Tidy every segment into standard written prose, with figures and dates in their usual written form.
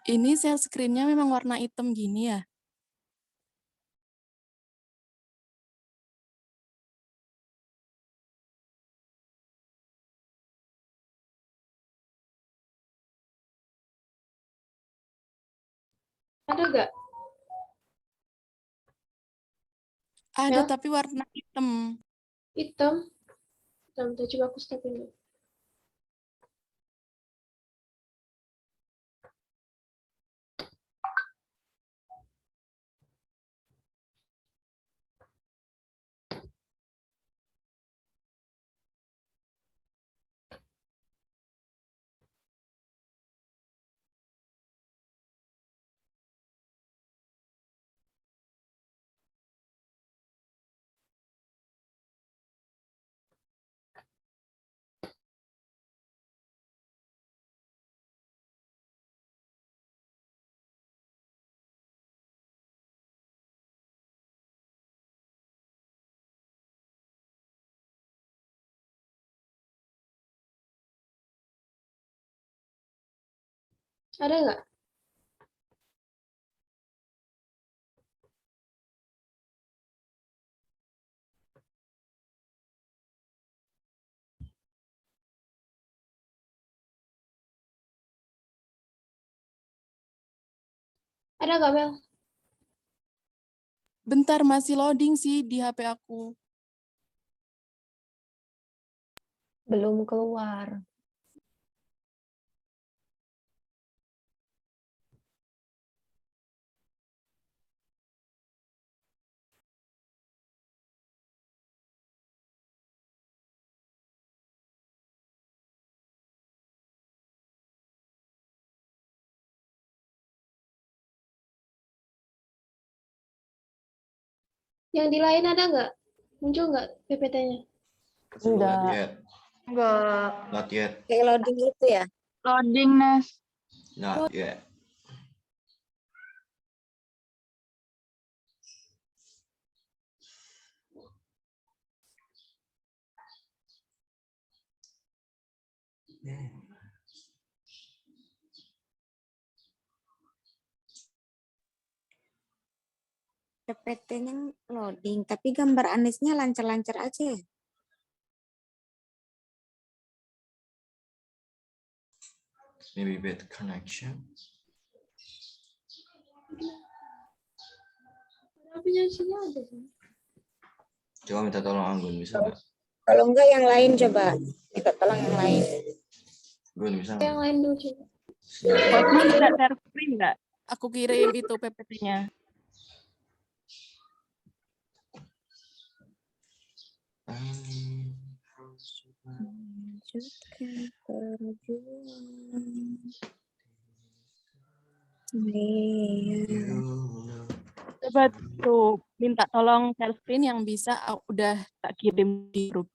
Ini share screen-nya memang warna hitam gini ya? Ada nggak? Ada, Ya. tapi warna hitam. Hitam. Bentar, coba aku stopin dulu. Ada nggak? Ada nggak, Mel? Bentar, masih loading sih di HP aku. Belum keluar. Yang di lain ada nggak? Muncul nggak PPT-nya? Not Enggak. yet. Enggak. Not yet. Kayak loading itu ya? Loading, Nes. Not yet. PPT-nya loading, tapi gambar Anisnya lancar-lancar aja ya? Maybe bad connection. Tapi yang sini ada sih. Coba minta tolong Anggun, bisa nggak? Kalau enggak yang lain coba. Minta tolong yang lain. Gun, bisa Yang nggak? lain dulu coba. Bosnya bisa share screen nggak? Aku kirim itu PPT-nya. Lanjutkan perjuangan. Coba tuh minta tolong share screen yang bisa udah tak kirim di grup.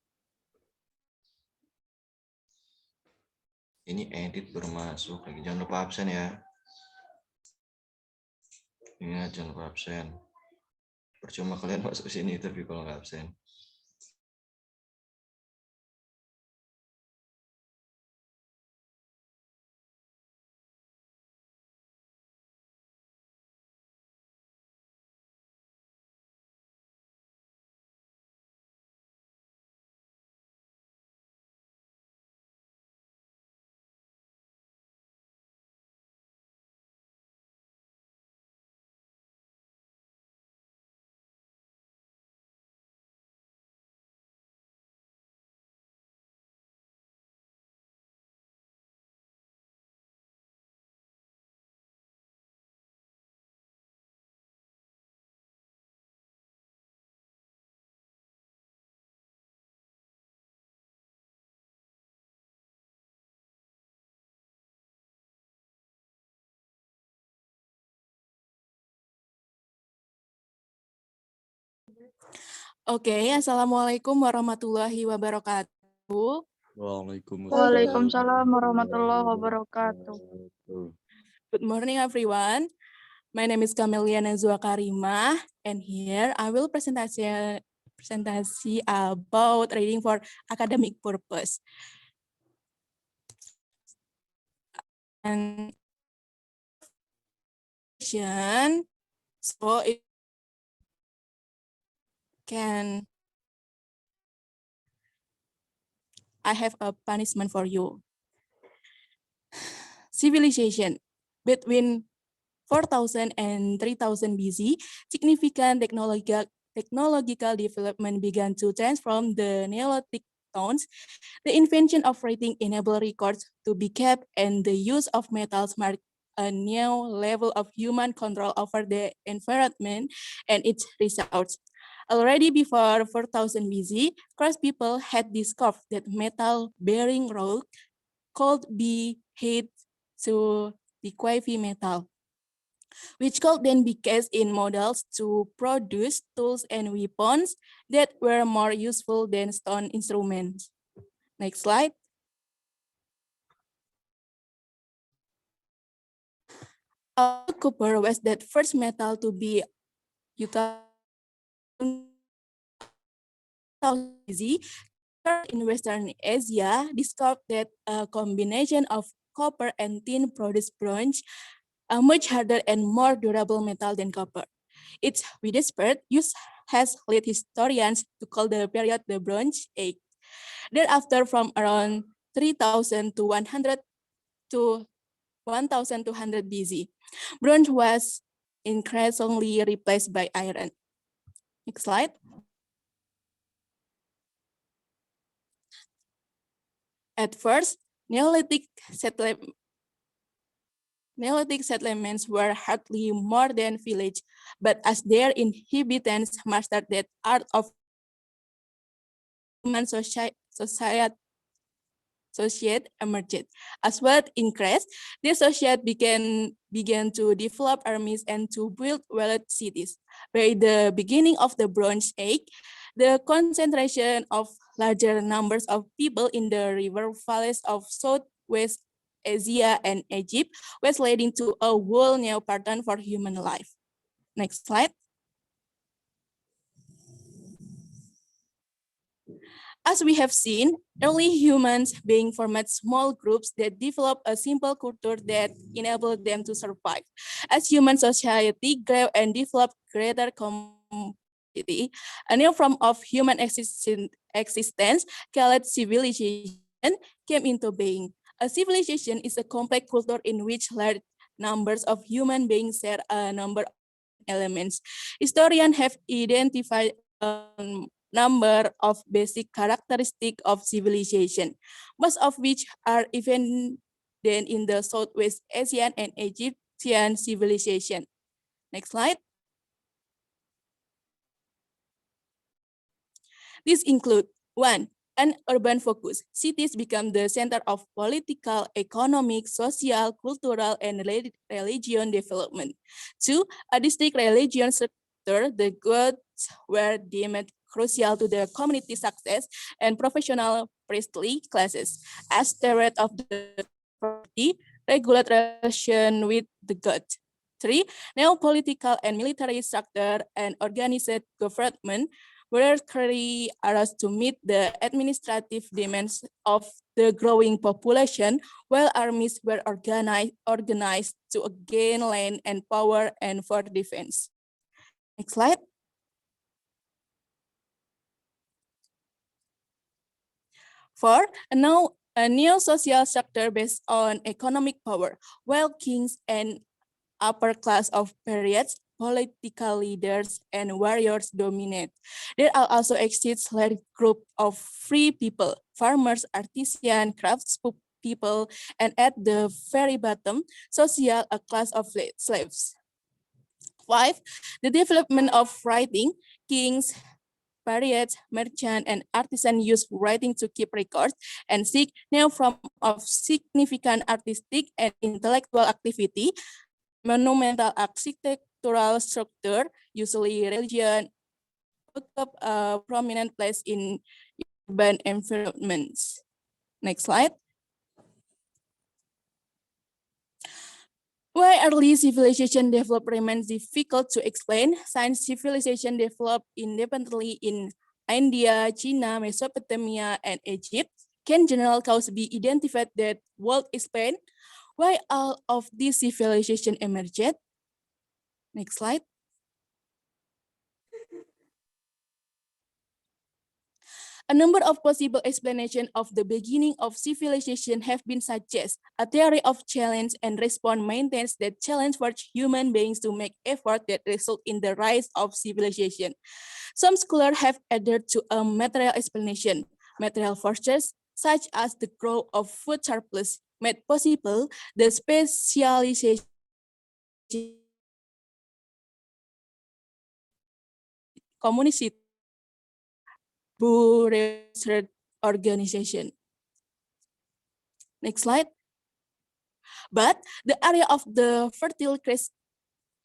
Ini edit baru masuk lagi. Jangan lupa absen ya. Ingat, jangan lupa absen. Percuma kalian masuk sini tapi kalau nggak absen. Oke, Assalamualaikum warahmatullahi wabarakatuh. Waalaikumsalam warahmatullahi wabarakatuh. Good morning, everyone. My name is Camelia Nazwa Karimah, and here I will presentasi about reading for academic purpose. And so it can, I have a punishment for you. Civilization. Between 4,000 and 3,000 BC, significant technological development began to transform the Neolithic towns. The invention of writing enabled records to be kept, and the use of metals marked a new level of human control over the environment and its resources. Already before 4,000 BC, crafts people had discovered that metal-bearing rock could be heated to liquefy metal, which could then be cast in models to produce tools and weapons that were more useful than stone instruments. Next slide. Copper was that first metal to be utilized in Western Asia, discovered that a combination of copper and tin produced bronze, a much harder and more durable metal than copper. Its widespread use has led historians to call the period the Bronze Age. Thereafter, from around 3,000 to 1,200 BC, bronze was increasingly replaced by iron. Next slide. At first, Neolithic settlements were hardly more than villages, but as their inhabitants mastered that art of human society emerged. As wealth increased, the society began to develop armies and to build walled cities. By the beginning of the Bronze Age, the concentration of larger numbers of people in the river valleys of Southwest Asia and Egypt was leading to a whole new pattern for human life. Next slide. As we have seen, early humans being formed small groups that develop a simple culture that enabled them to survive. As human society grew and developed greater complexity, a new form of human existence called civilization came into being. A civilization is a complex culture in which large numbers of human beings share a number of elements. Historians have identified number of basic characteristics of civilization, most of which are evident in the Southwest Asian and Egyptian civilization. Next slide. These include 1. An urban focus. Cities become the center of political, economic, social, cultural, and religion development. 2. A distinct religion structure. The gods were deemed crucial to the community success and professional priestly classes. As the rate of the property, regulate relation with the gods. 3. Neo-political and military structure and organized government were carried out to meet the administrative demands of the growing population, while armies were organized to gain land and power and for defense. Next slide. Four, a new social structure based on economic power, while kings and upper class of periods, political leaders, and warriors dominate. There are also exists large group of free people, farmers, artisans, craftspeople, and at the very bottom, social a class of slaves. 5. The development of writing, kings, periods, merchants, and artisans use writing to keep records, and 6. New form of significant artistic and intellectual activity, monumental architectural structure, usually religion, took up a prominent place in urban environments. Next slide. Why early civilization developed remains difficult to explain. Since civilization developed independently in India, China, Mesopotamia, and Egypt, can general cause be identified that would explain why all of these civilizations emerged? Next slide. A number of possible explanations of the beginning of civilization have been suggested. A theory of challenge and response maintains that challenge forced human beings to make effort that result in the rise of civilization. Some scholars have added to a material explanation. Material forces, such as the growth of food surplus, made possible the specialization community research organization. Next slide. But the area of the Fertile Crescent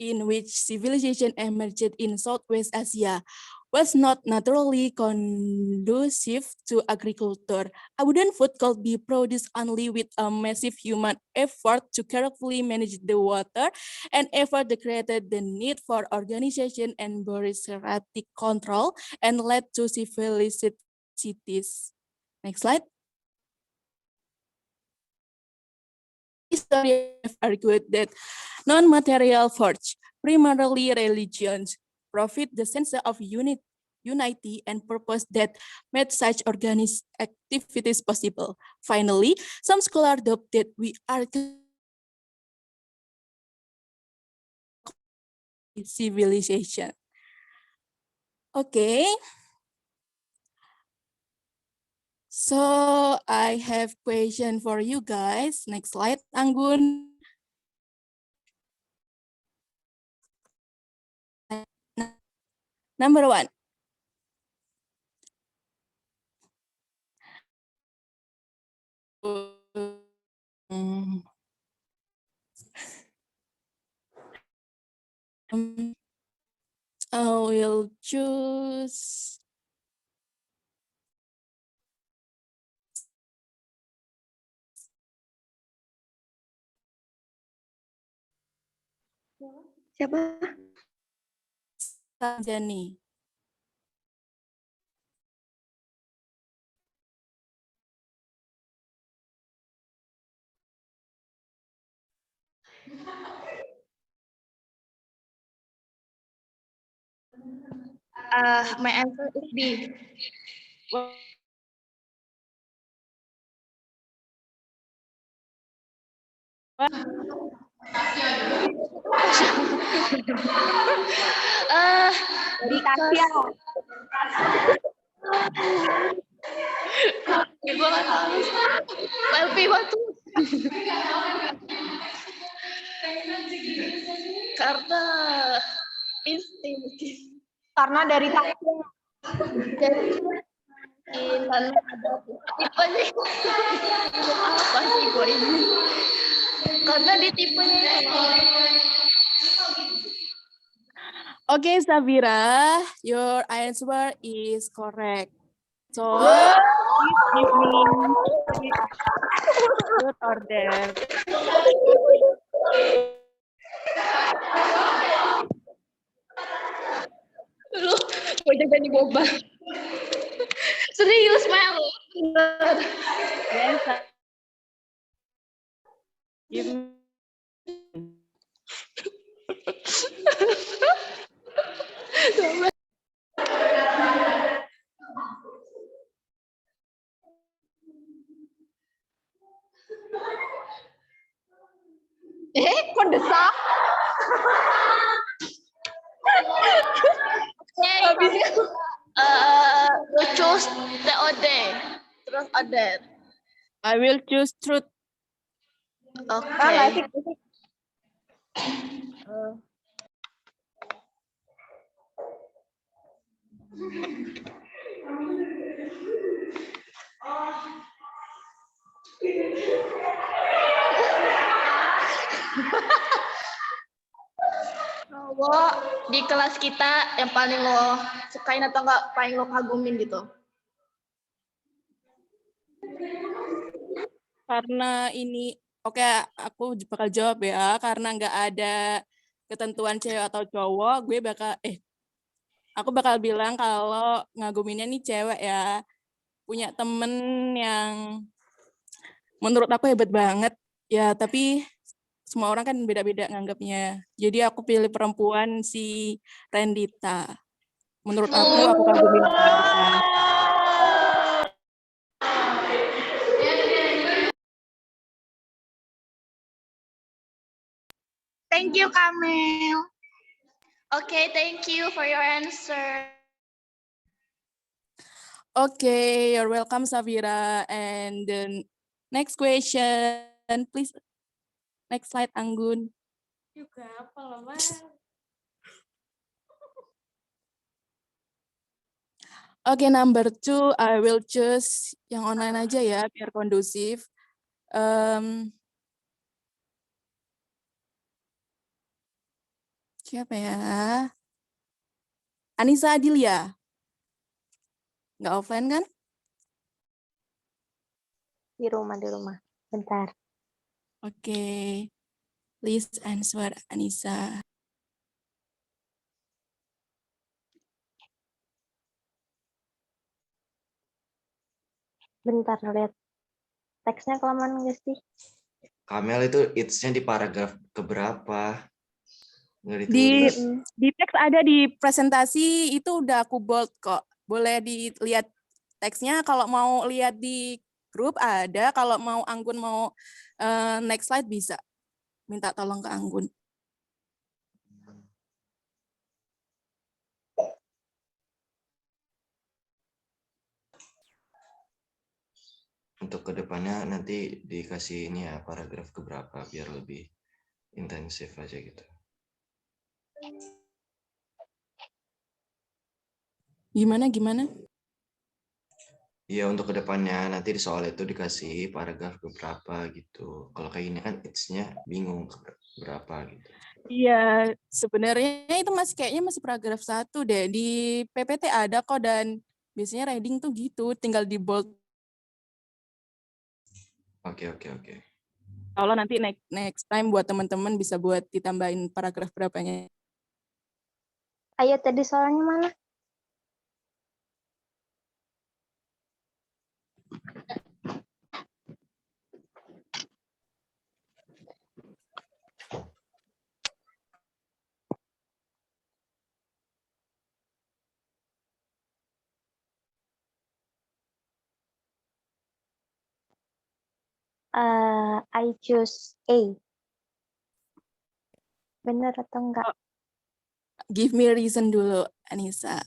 in which civilization emerged in Southwest Asia was not naturally conducive to agriculture. Abundant food could be produced only with a massive human effort to carefully manage the water, and effort that created the need for organization and bureaucratic control and led to civilized cities. Next slide. Historians have argued that non-material force, primarily religions, profit the sense of unity and purpose that made such organized activities possible. Finally, some scholars doubt that we are civilization. Okay. So I have question for you guys. Next slide, Anggun. Number one. I will choose Siapa? Tanzania. My answer is B. Because Ibu nggak tahu. LP waktu. Karena insting. Karena dari tadi Jadi karena ada tipenya. Apa sih gue ini? Karena di tipenya. Okay, Sabira, your answer is correct. So, please give me good order. Lu gue jadi boba. Serius, Mel. Yes, give me. Kok desak? Habisnya lu choose TOD. Terus other. I will choose truth. Oke. Cowok di kelas kita yang paling lo sukain atau enggak paling lo kagumin gitu? Karena ini, oke, aku bakal jawab ya. Karena nggak ada ketentuan cewek atau cowok, aku bakal bilang kalau ngaguminnya nih cewek ya. Punya temen yang menurut aku hebat banget. Ya, tapi semua orang kan beda-beda nganggapnya. Jadi aku pilih perempuan si Rendita. Menurut aku kagumin Rendita. Thank you, Kamel. Okay, thank you for your answer. Okay, you're welcome, Safira. And the next question, please. Next slide, Anggun. Juga apa loh, Mas? Okay, number 2, I will choose yang online aja ya, biar kondusif. Siapa ya? Anissa Adilia. Nggak offline kan? Di rumah. Bentar. Oke. Please answer, Anissa. Bentar, lihat. Teksnya kelamaan nggak sih? Kamel itu it's-nya di paragraf keberapa? Nggak Di ditulis. teks ada di presentasi itu udah aku bold kok. Boleh dilihat teksnya. Kalau mau lihat di grup ada. Kalau mau Anggun mau next slide bisa. Minta tolong ke Anggun. Untuk kedepannya nanti dikasih ini ya paragraf keberapa biar lebih intensif aja gitu. Gimana? Iya untuk kedepannya nanti di soal itu dikasih paragraf keberapa gitu. Kalau kayak gini kan it's-nya bingung berapa gitu. Iya, sebenarnya itu kayaknya masih paragraf 1 deh. Di PPT ada kok dan biasanya reading tuh gitu, tinggal di bold. Oke. Kalau nanti next time buat teman-teman bisa buat ditambahin paragraf berapanya. Ayo tadi soalnya mana? I choose A. Bener atau enggak? Give me reason dulu, Anissa.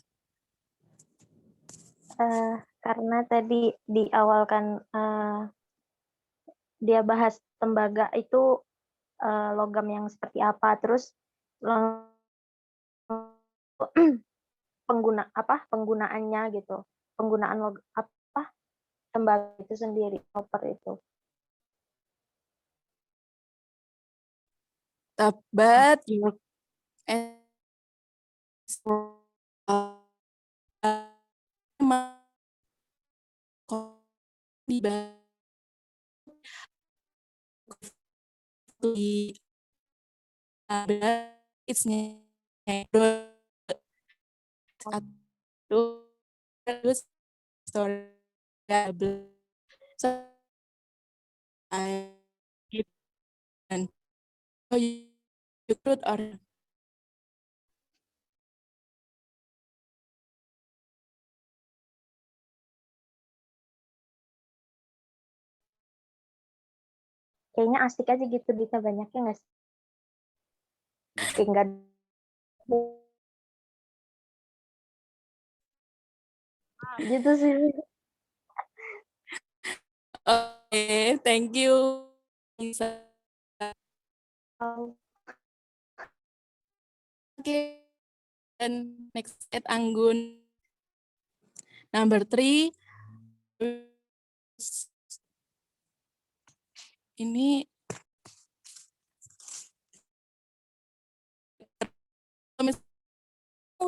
Karena tadi di awal kan dia bahas tembaga itu logam yang seperti apa, terus penggunaannya gitu, penggunaan tembaga itu sendiri, koper itu. But your terus story so I give and so you could or Kayaknya asik aja gitu, bisa banyaknya nggak sih? Tinggal gitu sih. okay, thank you. Okay, and next at Anggun. Number 3. Ini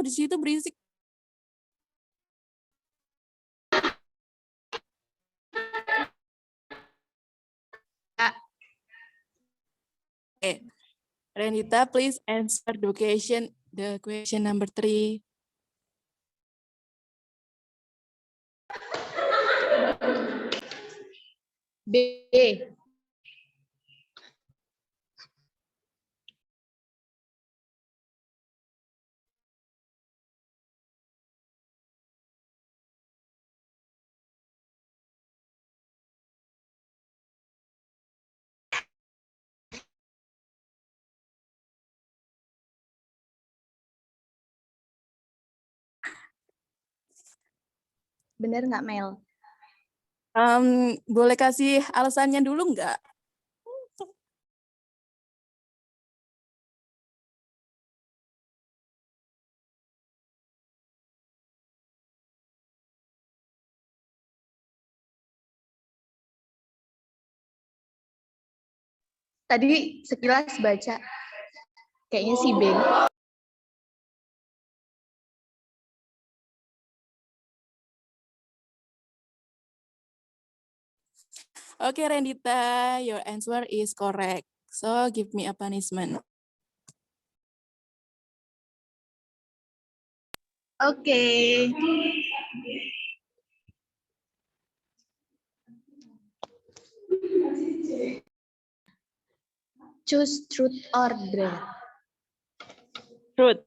di situ berisik. Okay. Renita, please answer the question number 3. B. Bener nggak, Mel? Boleh kasih alasannya dulu nggak? Tadi sekilas baca, kayaknya si B. Okay, Rendita, your answer is correct. So give me a punishment. Oke. Choose truth or dare. Truth.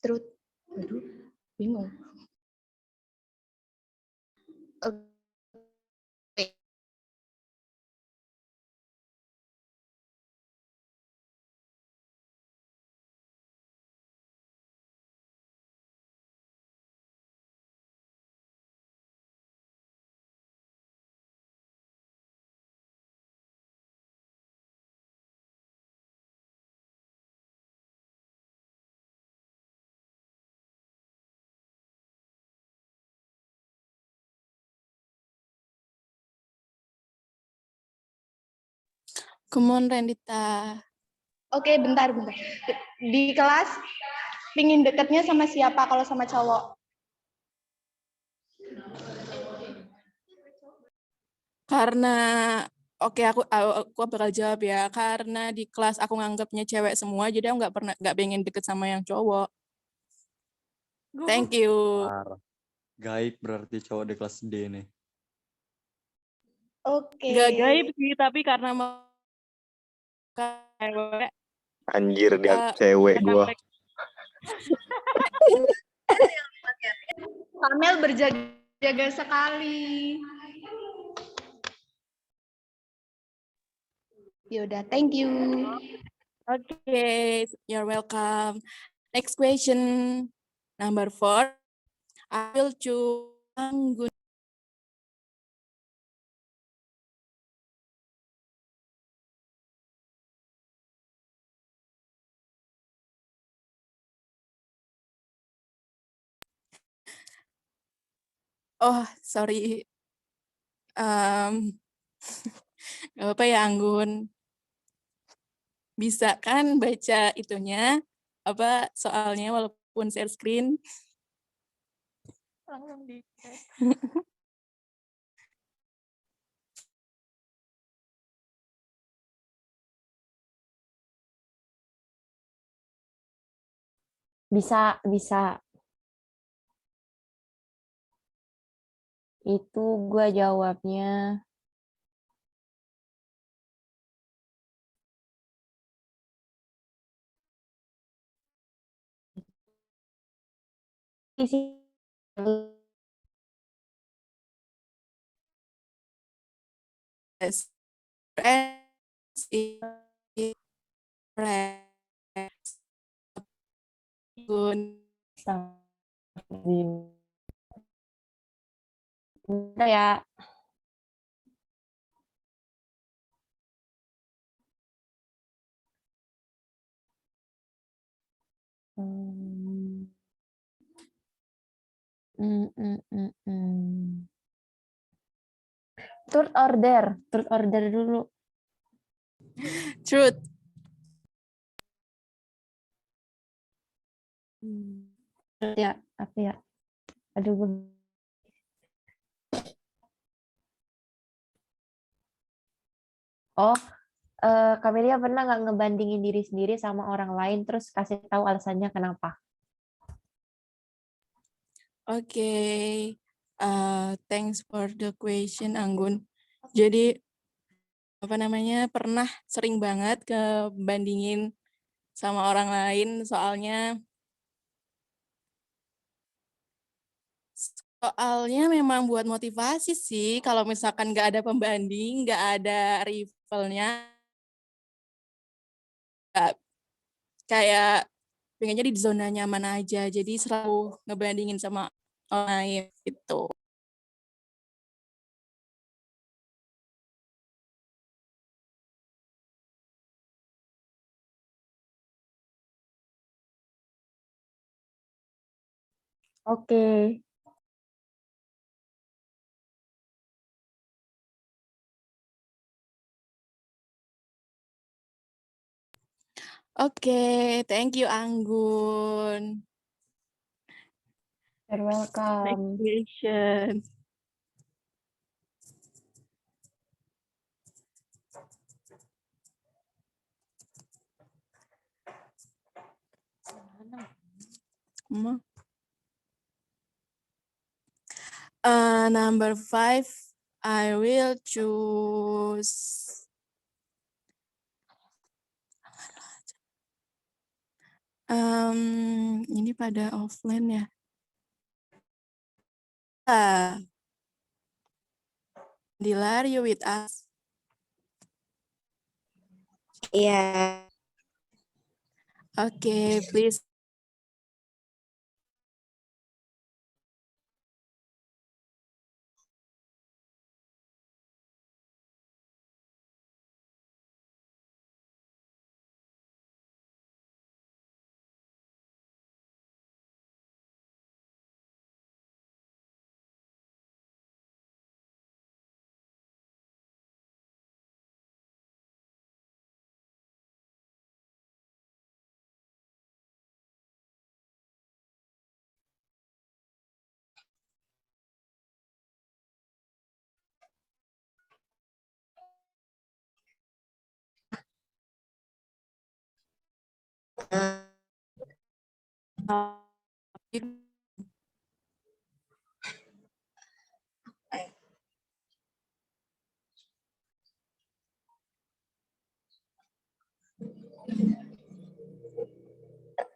Truth. Aduh, bingung. Oke. Come on, Rendita. Oke, bentar. Di kelas, pingin deketnya sama siapa kalau sama cowok? Karena aku bakal jawab ya. Karena di kelas aku nganggapnya cewek semua, jadi aku nggak pengen deket sama yang cowok. Thank you. Parah. Gaib berarti cowok di kelas D nih. Oke. Nggak gaib sih, tapi karena cewek. Anjir dia cewek gua. Kamel berjaga-jaga sekali. Yaudah, thank you. Okay, you're welcome. Next question, number 4. I will choose Anggun. Oh, sorry. Gak apa-apa ya, Anggun. Bisa kan baca itunya, soalnya walaupun share screen? Langsung di Bisa. Itu gue jawabnya isi yes. Udah ya. Truth order dulu. Truth. Ya, apa ya? Aduh, Kamelia pernah nggak ngebandingin diri sendiri sama orang lain terus kasih tahu alasannya kenapa? Oke, thanks for the question, Anggun. Jadi pernah sering banget kebandingin sama orang lain, soalnya memang buat motivasi sih. Kalau misalkan nggak ada pembanding, nggak ada rivalnya, kayak pengennya di zona nyaman aja. Jadi selalu ngebandingin sama online gitu. Oke. Oke, thank you Anggun. You're Next welcome. question. Ma. Number 5, I will choose ini pada offline ya. Dilar, you with us? Iya. Okay, please.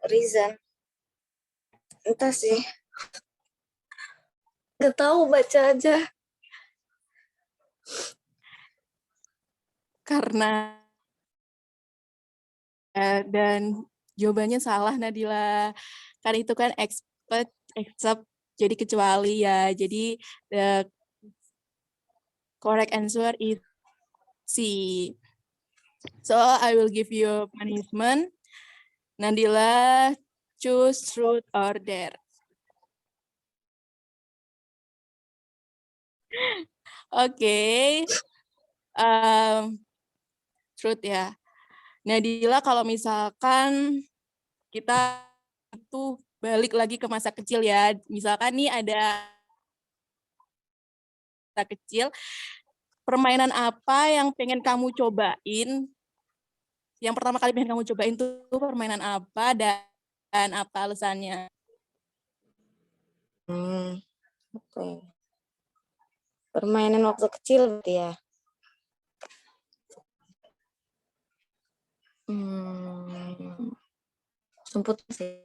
Reason. Entah sih. Gak tahu, baca aja. Karena dan jawabannya salah Nadila. Kan itu kan except jadi kecuali ya. Jadi the correct answer is C. So I will give you punishment. Nadila, choose truth or dare. Oke. Truth ya. Nadila, kalau misalkan kita tuh balik lagi ke masa kecil ya. Misalkan nih ada masa kecil, permainan apa yang pengen kamu cobain? Yang pertama kali pengen kamu cobain tuh permainan apa dan apa alasannya? Oke. Permainan waktu kecil berarti ya. Sumput sih.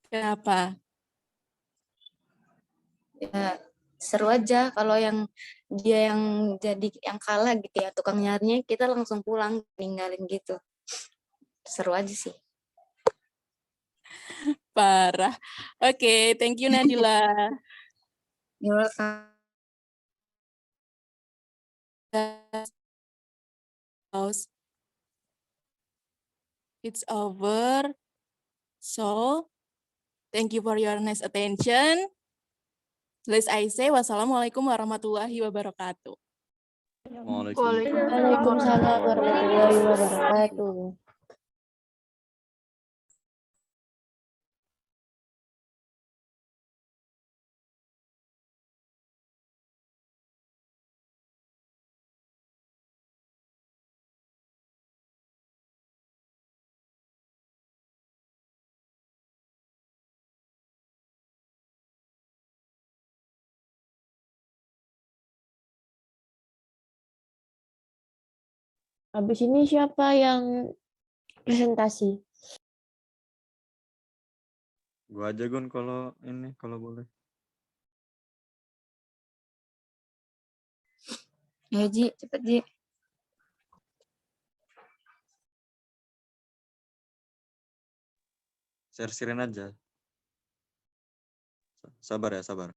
Kenapa? Ya, seru aja kalau yang dia yang jadi yang kalah gitu ya, tukang nyarinya kita langsung pulang ninggalin gitu. Seru aja sih. Parah. Oke, thank you Nadila. You're welcome. It's over. So, thank you for your nice attention. Let's I say wassalamualaikum warahmatullahi wabarakatuh. Waalaikumsalam warahmatullahi wabarakatuh. Habis ini siapa yang presentasi? Gua aja Gun kalau ini kalau boleh. Ya Ji, cepet Ji. Share screen aja. Sabar ya, sabar.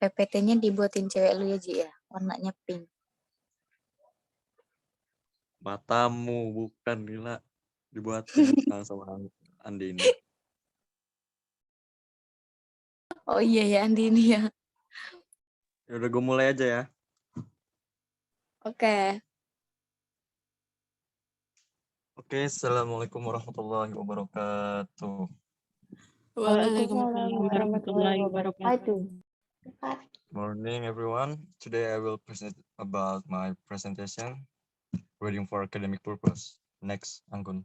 PPT-nya dibuatin cewek lu ya, Ji ya. Warnanya pink. Matamu bukan, gila. Dibuatin sekarang sama Andini. Oh iya ya, Andini ya. Ya udah, gue mulai aja ya. Oke. Oke, assalamualaikum warahmatullahi wabarakatuh. Waalaikumsalam warahmatullahi wabarakatuh. Morning, everyone. Today I will present about my presentation, reading for academic purpose. Next, Anggun.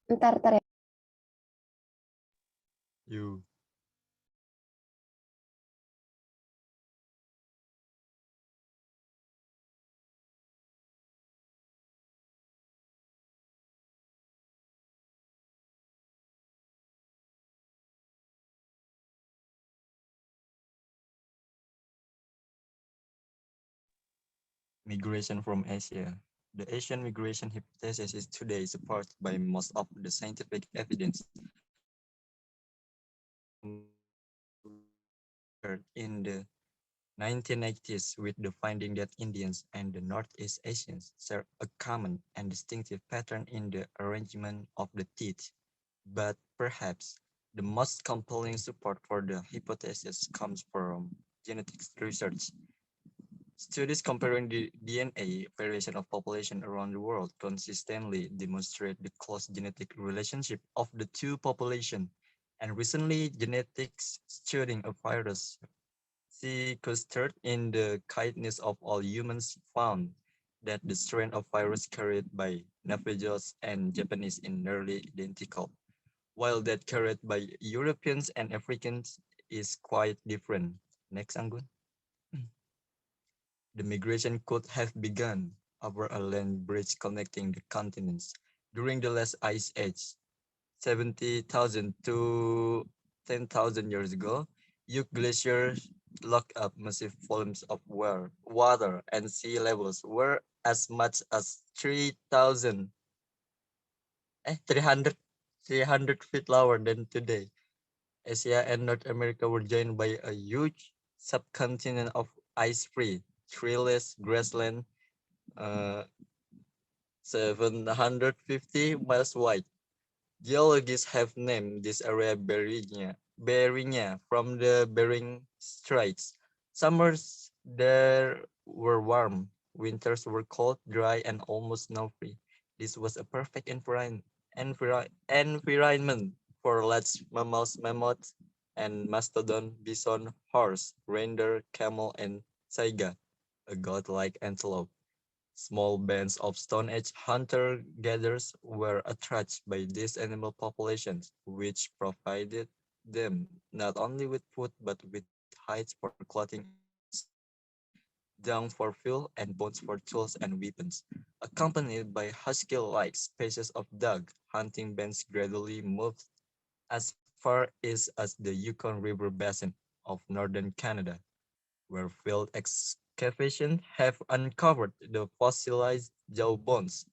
Ntar ya. You. Migration from Asia. The Asian migration hypothesis is today supported by most of the scientific evidence in the 1980s, with the finding that Indians and the Northeast Asians share a common and distinctive pattern in the arrangement of the teeth. But perhaps the most compelling support for the hypothesis comes from genetics research. Studies comparing the DNA variation of population around the world consistently demonstrate the close genetic relationship of the two populations. And recently, genetics studying a virus sequestered in the kidneys of all humans found that the strain of virus carried by Navajos and Japanese is nearly identical, while that carried by Europeans and Africans is quite different. Next, Anggun. The migration could have begun over a land bridge connecting the continents during the last ice age, 70,000 to 10,000 years ago. Huge glaciers locked up massive volumes of water, and sea levels were as much as 300 feet lower than today. Asia and North America were joined by a huge subcontinent of ice-free, treeless grassland, 750 miles wide. Geologists have named this area Beringia from the Bering Straits. Summers there were warm, winters were cold, dry, and almost snow-free. This was a perfect environment for large mammals, mammoths, and mastodon, bison, horse, reindeer, camel, and saiga, a godlike antelope. Small bands of Stone Age hunter-gatherers were attracted by these animal populations, which provided them not only with food but with hides for clothing, dung for fuel, and bones for tools and weapons. Accompanied by husky-like species of dog, hunting bands gradually moved as far east as the Yukon River basin of northern Canada, where field excavations have uncovered the fossilized jaw bones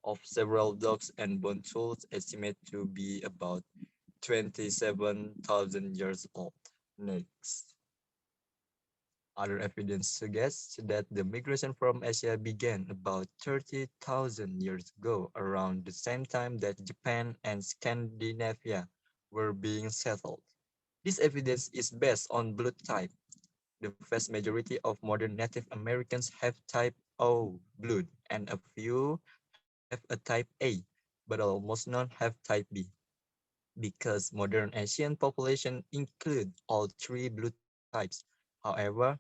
of several dogs and bone tools estimated to be about 27,000 years old. Next. Other evidence suggests that the migration from Asia began about 30,000 years ago, around the same time that Japan and Scandinavia were being settled. This evidence is based on blood type. The vast majority of modern Native Americans have type O blood, and a few have a type A, but almost none have type B. Because modern Asian population include all three blood types. However,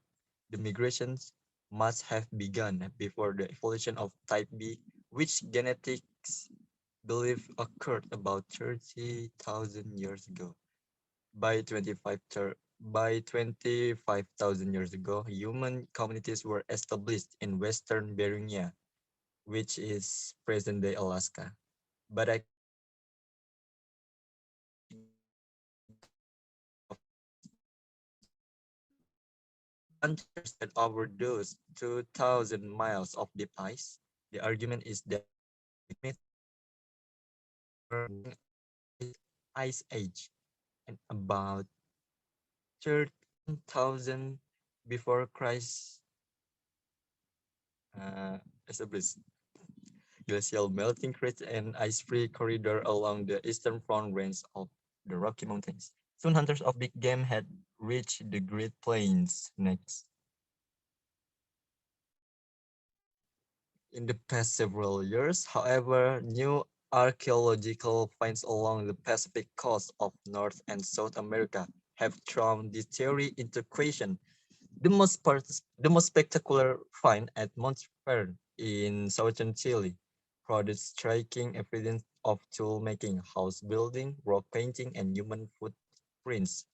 the migrations must have begun before the evolution of type B, which genetics believe occurred about 30,000 years ago. By by 25,000 years ago, human communities were established in Western Beringia, which is present-day Alaska. But hunters that over those 2,000 miles of deep ice, the argument is that ice age and about 13,000 before Christ established glacial melting creates an ice-free corridor along the eastern front range of the Rocky Mountains. Soon hunters of big game had reached the Great Plains next. In the past several years, however, new archaeological finds along the Pacific coast of North and South America have thrown this theory into question. The most spectacular find at Mount Fern in southern Chile produced striking evidence of tool making, house building, rock painting, and human footprints.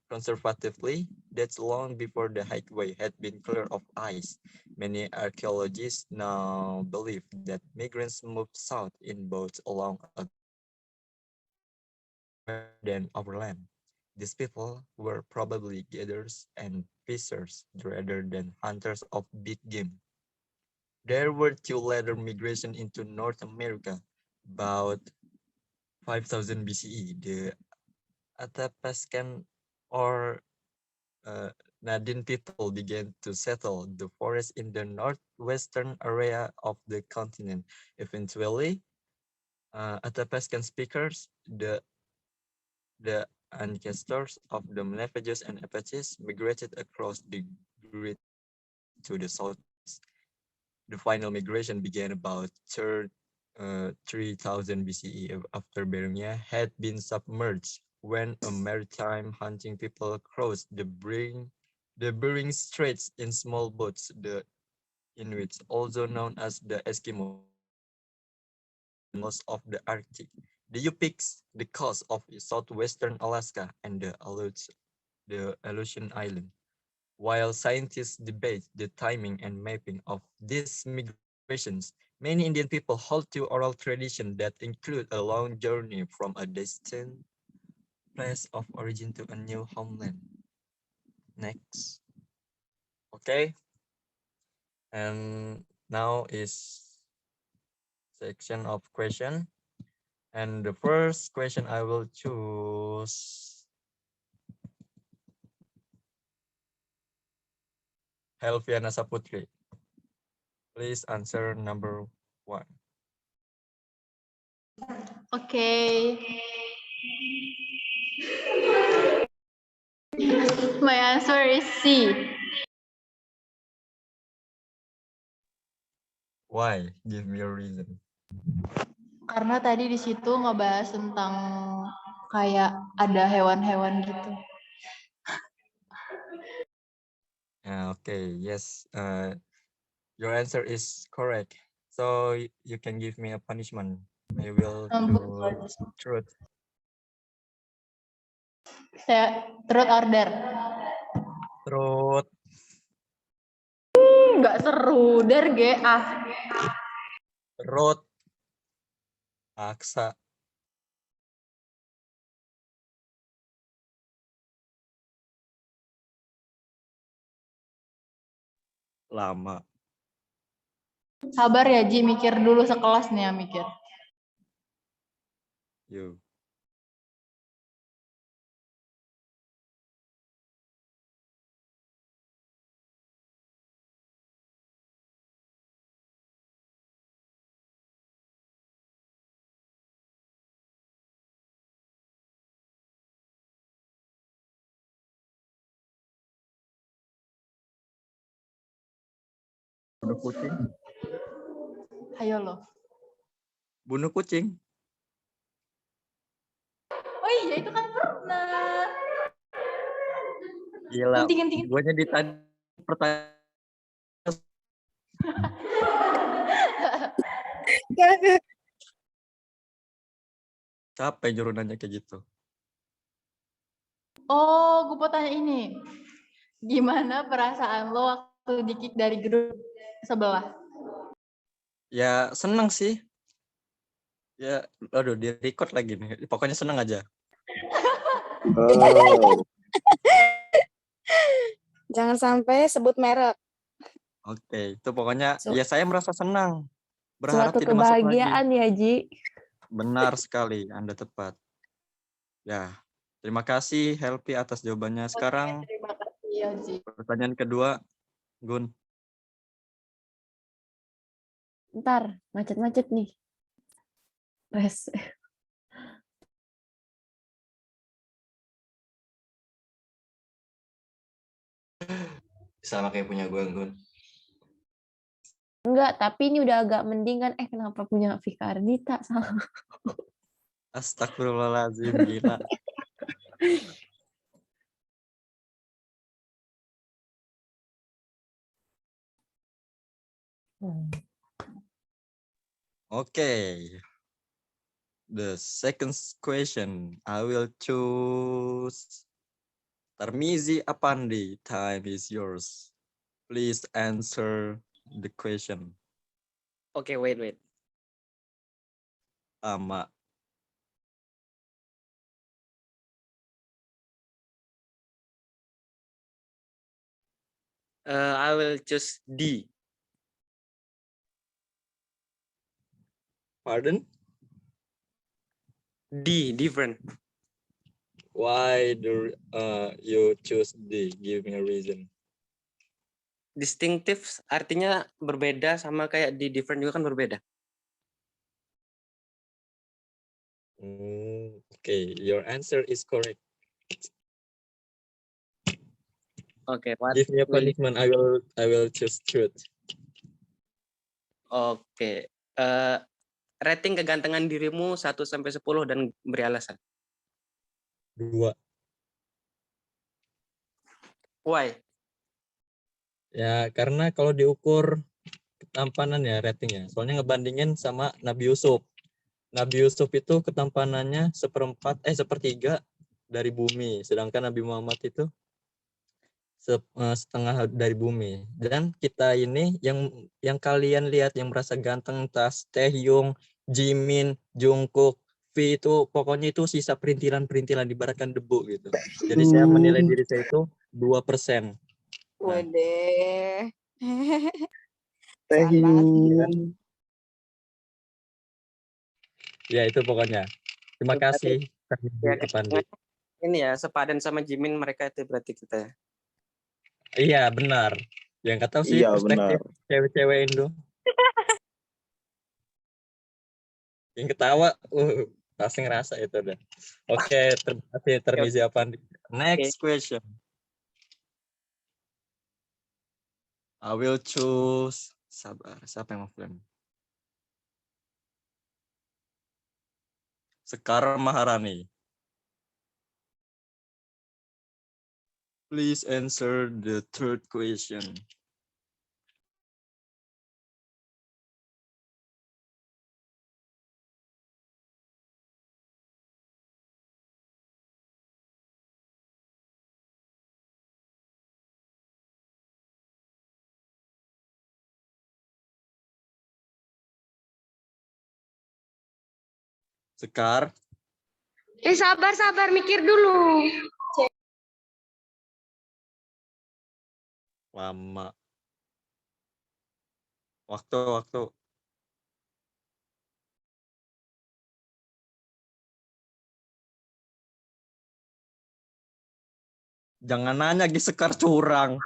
Conservatively, that's long before the highway had been cleared of ice. Many archaeologists now believe that migrants moved south in boats along a than overland. These people were probably gatherers and fishers rather than hunters of big game. There were two later migration into North America, about 5,000 BCE. The Atapascan or Nadine people began to settle the forest in the northwestern area of the continent. Eventually, Atapascan speakers, the ancestors of the Navajos and Apaches, migrated across the Great to the southeast. The final migration began about 3000 BCE after Beringia had been submerged when a maritime hunting people crossed the Bering Straits in small boats. The Inuits, also known as the Eskimos, most of the Arctic, the Yupiks, the coast of southwestern Alaska, and the Aleutian Island. While scientists debate the timing and mapping of these migrations, many Indian people hold to oral traditions that include a long journey from a distant place of origin to a new homeland. Next. Okay. And now is section of question. And the first question I will choose Helviana Saputri. Please answer number 1. Okay. My answer is C. Why? Give me a reason. Karena tadi di situ ngebahas tentang kayak ada hewan-hewan gitu. Okay, yes. Your answer is correct. So you can give me a punishment. I will choose truth. Saya truth order. Truth. Nggak seru, derge Truth. Aksa. Lama. Sabar ya Ji, mikir dulu sekelas nih ya mikir. You. Bunuh kucing. Ayo lo. Bunuh kucing. Oh iya itu kan pernah. Gila. Genting. Guanya ditanya pertanyaan. Capek nyuruh nanya kayak gitu. Oh, gue mau tanya ini. Gimana perasaan lo waktu di-kick dari grup sebelah? Ya seneng sih. Ya, aduh di record lagi nih. Pokoknya seneng aja. Oh, Jangan sampai sebut merek. Oke, itu pokoknya Su- ya saya merasa senang. Berharap Suatu tidak masuk lagi. kebahagiaan ya, Ji. Benar sekali, Anda tepat. Ya, terima kasih Helpi atas jawabannya. Sekarang Terima kasih ya, Ji. pertanyaan kedua, Gun. Ntar, macet-macet nih. Res. Sama kayak punya gue, Gun. Enggak, tapi ini udah agak mending kan. Kenapa punya Vika Ardita? Salah. Astagfirullahaladzim, gila. Okay. The second question, I will choose Tarmizi Apandi. Time is yours. Please answer the question. Okay, wait. Ama. I will choose D. Pardon? D, different. Why do you choose D? Give me a reason. Distinctive artinya berbeda, sama kayak di different juga kan berbeda. Okay, your answer is correct. Okay, what Give me a will you... punishment. I will choose truth. Oke. Rating kegantengan dirimu 1 sampai 10 dan beri alasan. 2. Why? Ya, karena kalau diukur ketampanan ya ratingnya. Soalnya ngebandingin sama Nabi Yusuf. Nabi Yusuf itu ketampanannya sepertiga dari bumi. Sedangkan Nabi Muhammad itu setengah dari bumi. Dan kita ini yang kalian lihat yang merasa ganteng, tas Taehyung, Jimin, Jungkook, V itu pokoknya itu sisa perintilan-perintilan ibaratkan debu gitu. Jadi saya menilai diri saya itu 2%. Wede. Taehyung. Ya itu pokoknya. Terima kasih. Ya, Apandi. ini ya sepadan sama Jimin mereka itu berarti kita ya. Iya benar. Yang nggak tahu sih Iya, perspektif benar. cewek-cewek Indo. Yang ketawa, pasti ngerasa itu deh. Oke, terima kasih Tarmizi Apandi. Next question. I will choose. Sabar, siapa yang mau film? Sekar Maharani. Please answer the third question. Sekar. Sabar mikir dulu. Lama. Waktu. Jangan nanya Gi Sekar curang.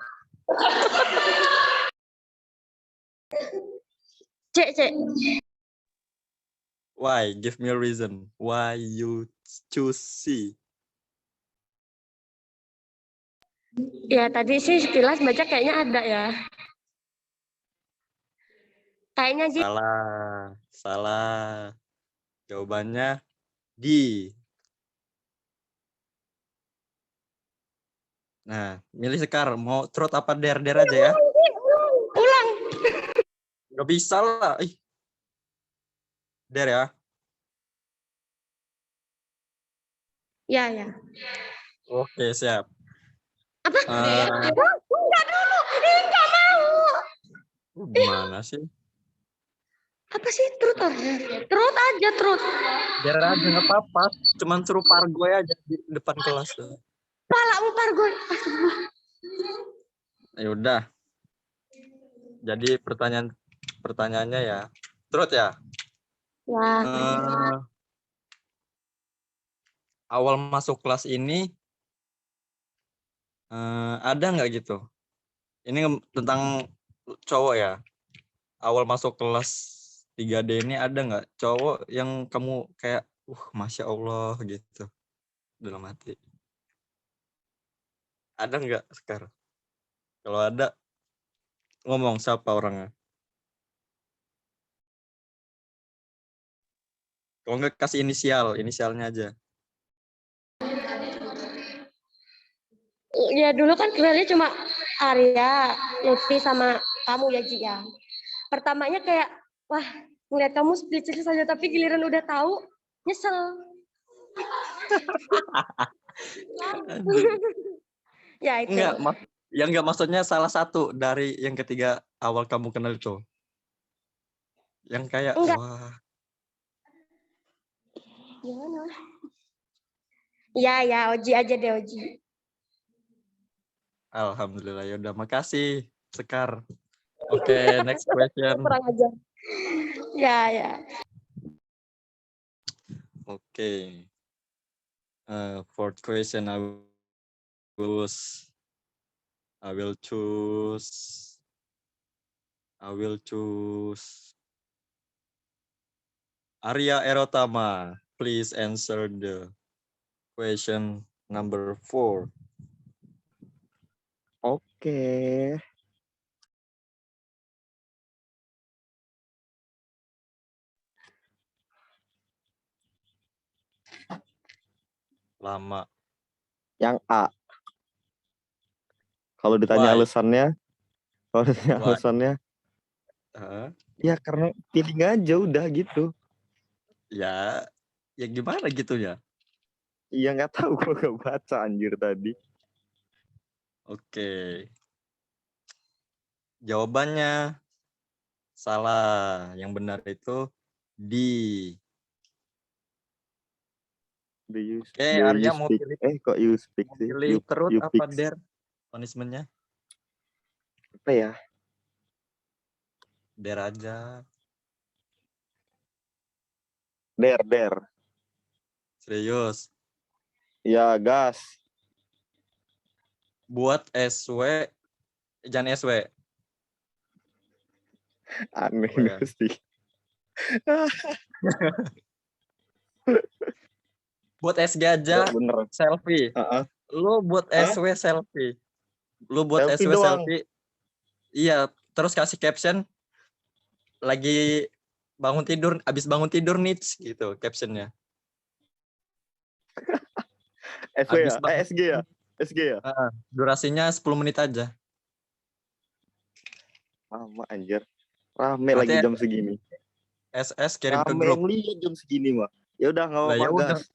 Cek. Why? Give me a reason. Why you choose C? Ya tadi sih sekilas baca kayaknya ada ya. Kayaknya Ji. Salah. Jawabannya D. Nah, milih Sekar. Mau trot apa der aja ya? Ulang. Gak bisa lah. Der ya. Ya. Oke, siap. Apa? Eh, Enggak dulu. Enggak mau. gimana sih? Apa sih truth or dare? Truth aja, truth. Biar aja nggak apa-apa. Cuman suruh pargoy aja di depan kelas tuh. Pala upar gue. Ya udah. Jadi pertanyaannya ya. Truth ya. Ya. Eh, awal masuk kelas ini ada nggak gitu? Ini tentang cowok ya. Awal masuk kelas 3D ini ada nggak cowok yang kamu kayak, Masya Allah gitu dalam hati? Ada nggak sekarang? Kalau ada, ngomong siapa orangnya? Kalau nggak kasih inisialnya aja. Ya dulu kan kenalnya cuma Arya, Lutfi sama kamu ya Ji ya. Pertamanya kayak wah ngeliat kamu speechless saja tapi giliran udah tahu nyesel. Ya itu. Enggak maksudnya salah satu dari yang ketiga awal kamu kenal itu. Yang kayak Enggak. wah. Gimana? Ya Oji aja deh Oji. Alhamdulillah, ya udah, makasih Sekar. Oke, next question. Kurang aja. Ya. Okay. Fourth question, I will choose Arya Erotama. Please answer the question number 4. Oke. Lama. Yang A. Kalau ditanya Why? alasannya, ya karena feeling aja udah gitu. Ya gimana gitu ya? Iya nggak tahu, gue gak baca anjir tadi. Oke. Jawabannya salah. Yang benar itu D. Oke, Arya mau pilih. Kok you speak sih? Pilih terus you apa fix. dare punishment-nya? Apa ya? Dare aja. Dare. Serius. Ya, gas. Buat SW, jangan SW. Aneh ya? sih. Buat SG aja bener. selfie. Lu buat SW selfie. Lu buat Selfie SW doang. selfie. Iya, terus kasih caption lagi abis bangun tidur nih gitu captionnya. SG ya? Durasinya 10 menit aja. Lama anjir. Rame Nanti lagi jam segini. SS kirim ke Rame grup. yang lihat jam segini mah. Ya udah nggak Lah, apa-apa, ya udah. gas.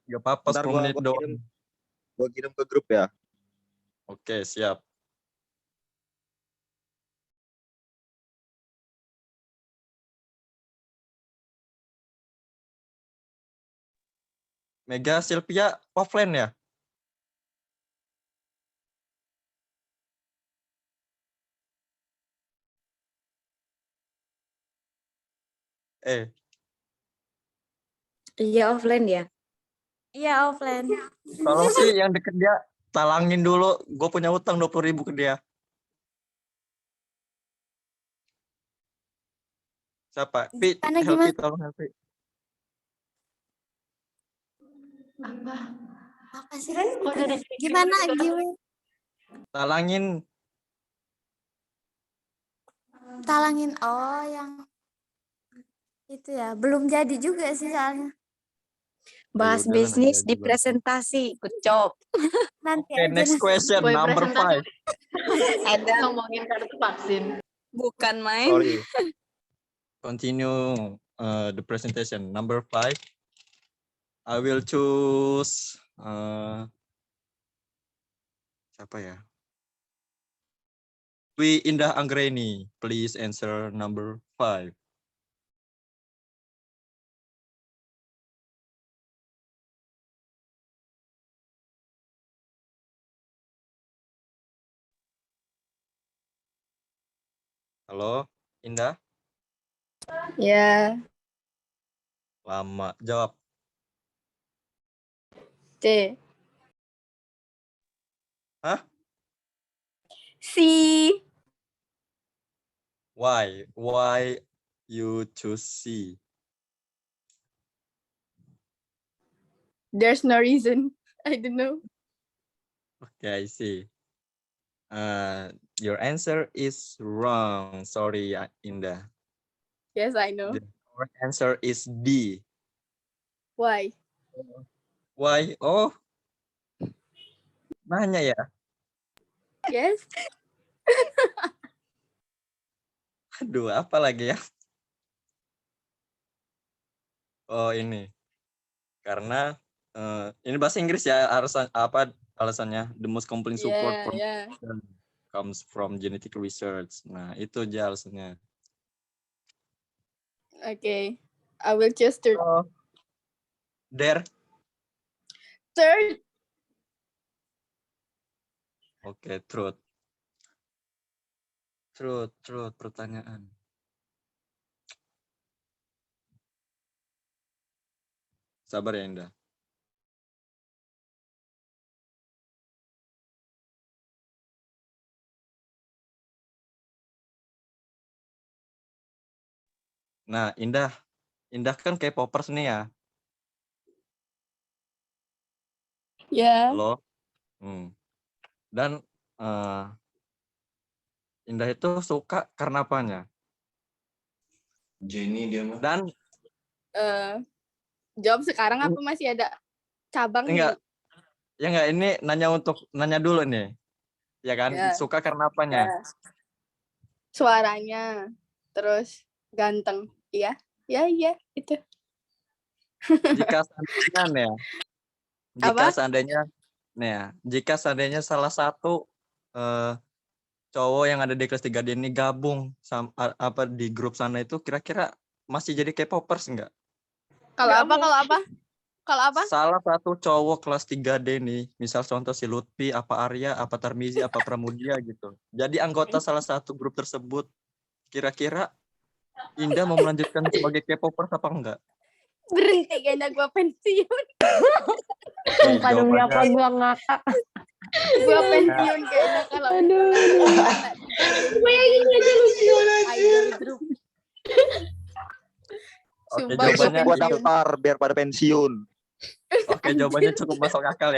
Gak apa-apa, Ntar 10 menit doang. Gua kirim ke grup ya. Oke, siap. Mega Sylvia offline ya? Iya offline ya? Iya offline. Tolong sih yang deket dia talangin dulu. Gue punya utang 20.000 ke dia. Siapa? Pi, Helpi, tolong Helpi. Apa sih? Gimana? Talangin. Oh, yang itu ya. Belum jadi juga sih soalnya. Bahas bisnis di presentasi. Good job. Nanti Oke, next question, number 5. Ada ngomongin kartu vaksin. Bukan main. Sorry. Continue the presentation. Number 5. I will choose Siapa ya? Dwi Indah Anggreni, please answer number 5. Halo, Indah? Ya, Lama. Jawab. C. Hah? C. Why? Why you choose C? There's no reason. I don't know. Okay, I see. Your answer is wrong. Sorry, Indah. Yes, I know. The correct answer is D. Why? Why? Oh, nanya ya? Yes. Aduh, apa lagi ya? Oh, ini. Karena ini bahasa Inggris ya, harus apa alasannya? The most complete support for comes from genetic research. Nah, itu aja alasannya. Okay. I will choose third. There. Third. Oke, truth. Truth pertanyaan. Sabar ya, Indah. Nah, Indah kan K-popers nih ya. Ya. Halo. Dan Indah itu suka karena apanya? Jenny dia mah. Dan Jawab sekarang apa masih ada cabang enggak. nih? Ya enggak, ini nanya dulu nih. Ya kan? Ya. Suka karena apanya? Ya. Suaranya, terus ganteng. Iya. Ya, itu. Jika seandainya nih ya. Jika seandainya salah satu cowok yang ada di kelas 3D ini gabung sama di grup sana itu, kira-kira masih jadi K-popers enggak? Kalau apa? Salah satu cowok kelas 3D nih, misal contoh si Lutfi, apa Arya, apa Tarmizi, apa Pramudia gitu. Jadi anggota salah satu grup tersebut, kira-kira Indah mau melanjutkan sebagai K-popers apa enggak? Berhenti kayaknya gue pensiun. Sumpah demi apa gue ngakak. Gue pensiun kayaknya kalau Bayangin aja lucu idol group. Oke, Sumpah, jawabannya Besok gua daftar biar pada pensiun. Oke, jawabannya cukup masuk akal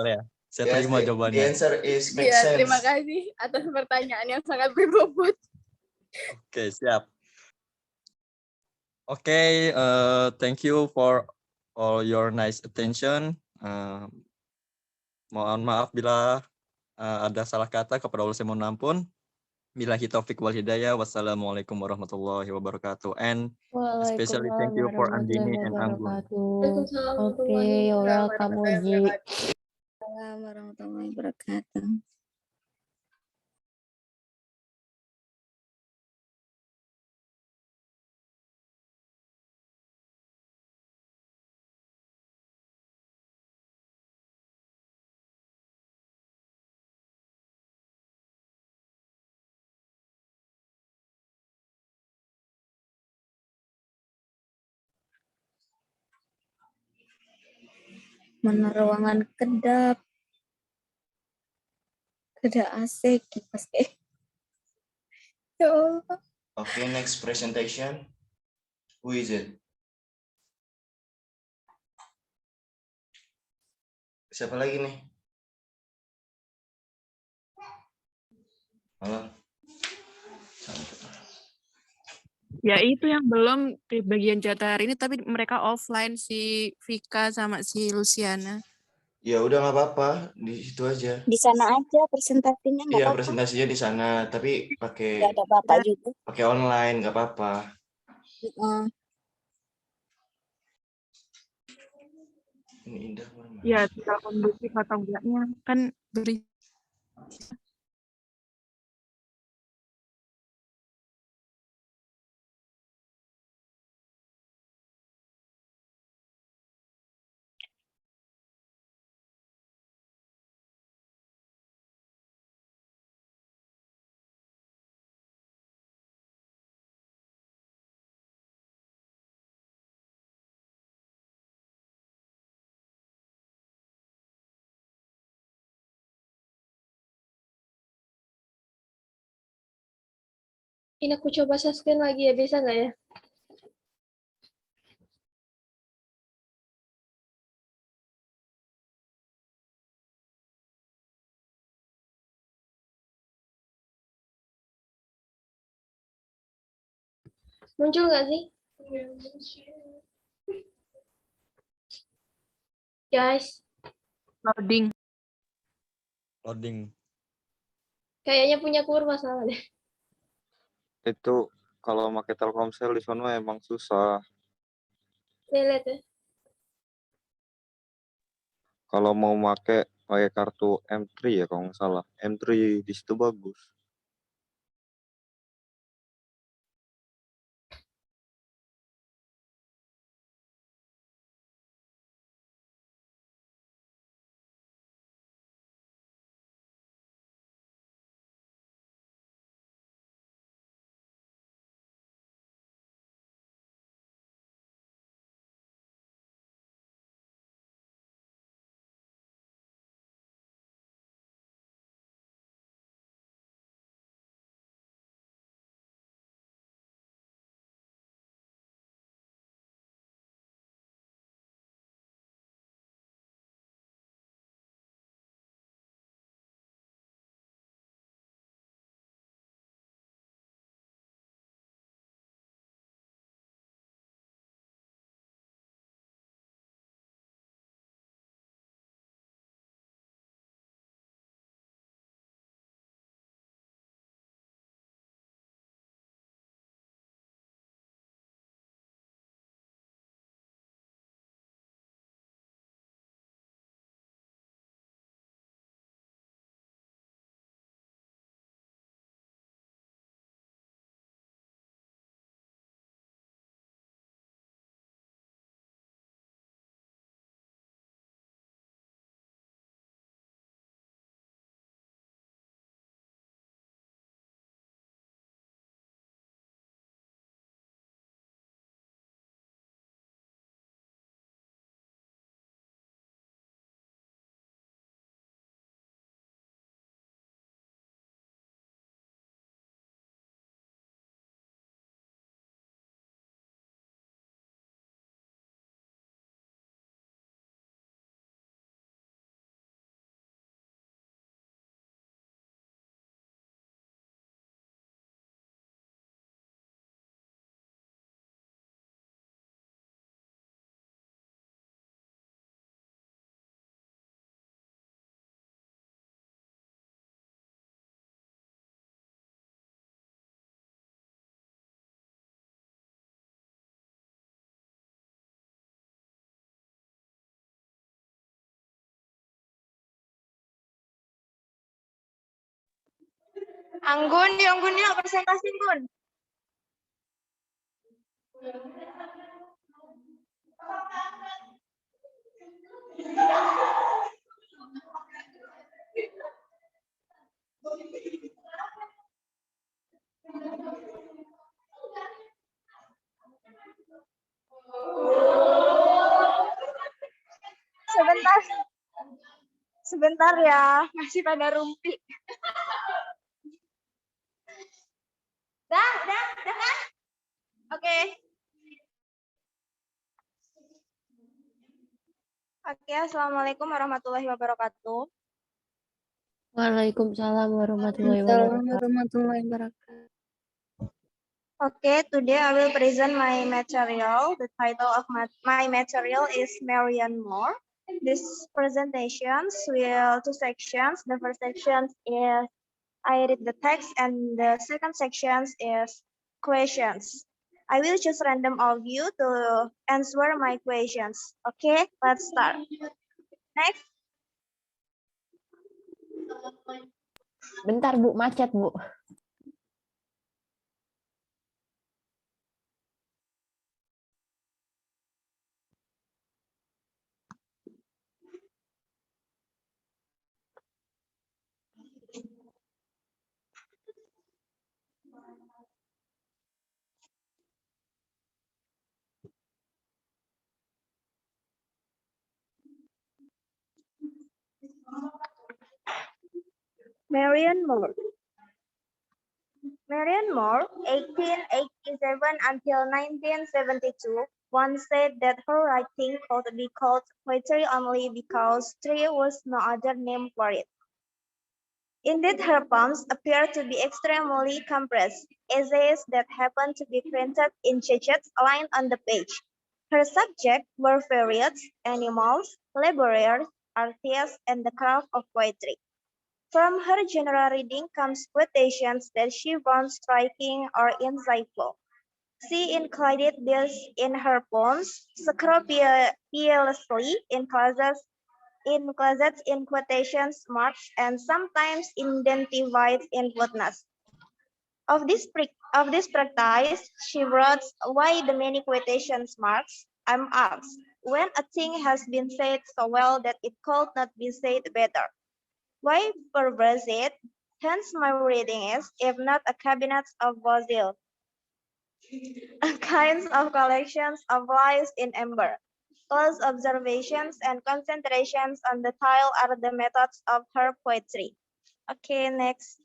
ya. Saya terima The jawabannya. answer is make Ya, sense. terima kasih atas pertanyaan yang sangat berbobot. Oke, siap. Oke, thank you for all your nice attention. Mohon maaf bila ada salah kata, kepada Allah saya mohon ampun. Billahi taufiq wal hidayah. Wassalamualaikum warahmatullahi wabarakatuh. And especially thank you for Andini and Anggun. Oke, welcome Uji. Assalamualaikum warahmatullahi wabarakatuh. Mana ruangan kedap AC kipas ya Allah. Okay, next presentation. Who is it? Siapa lagi nih? Halo. Ya itu yang belum di bagian jatah hari ini, tapi mereka offline, si Vika sama si Luciana. Ya udah nggak apa-apa, di situ aja. Di sana aja presentasinya nggak Iya, apa-apa. presentasinya di sana, tapi pakai Nggak ada bapak juga. pakai online nggak apa-apa. Ini indah mana? Ya, tinggal kondusif atau enggaknya kan beri. Ini aku coba subscribe lagi ya, bisa nggak ya? Muncul nggak sih? Guys, Loading. Loading. kayaknya punya kur masalah deh. Itu kalau pakai Telkomsel di sana emang susah. Lihat ya. Kalau mau pakai kartu M3 ya kalau nggak salah. M3 di situ bagus. Anggun, yuk presentasi Gun. Sebentar ya, masih pada rumpi. Udah kan? Oke. Oke, assalamualaikum warahmatullahi wabarakatuh. Waalaikumsalam warahmatullahi wabarakatuh. Okay, today I will present my material. The title of my material is Marianne Moore. This presentation will two sections. The first section is I read the text and the second section is questions. I will choose random of you to answer my questions. Okay, let's start. Next. Bentar, Bu, macet, Bu. Marian Moore. Marian Moore, 1887 until 1972, once said that her writing could be called poetry only because there was no other name for it. Indeed, her poems appear to be extremely compressed, essays that happen to be printed in chachets aligned on the page. Her subjects were various: animals, laborers, artists, and the craft of poetry. From her general reading comes quotations that she found striking or insightful. She included this in her poems, scrupulously in closets, in quotations marks, and sometimes identified in footnotes. Of this practice, she wrote, "Why the many quotations marks? I'm asked, when a thing has been said so well that it could not be said better. Why perverse it? Hence my reading is, if not a cabinet of fossil, a kinds of collections of lives in ember. Close observations and concentrations on the tile are the methods of her poetry." Okay, next.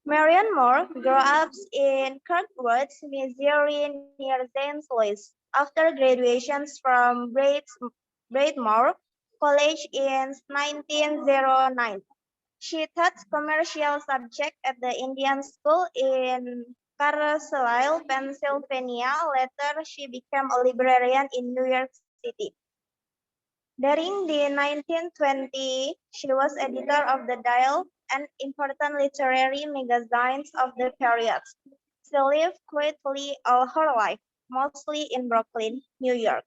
Marian Moore grew up in Kirkwood, Missouri, near St. Louis. After graduation from Braidmore College in 1909, she taught commercial subject at the Indian School in Carlisle, Pennsylvania. Later, she became a librarian in New York City. During the 1920s, she was editor of the Dial, an important literary magazine of the period. She lived quietly all her life, mostly in Brooklyn, New York.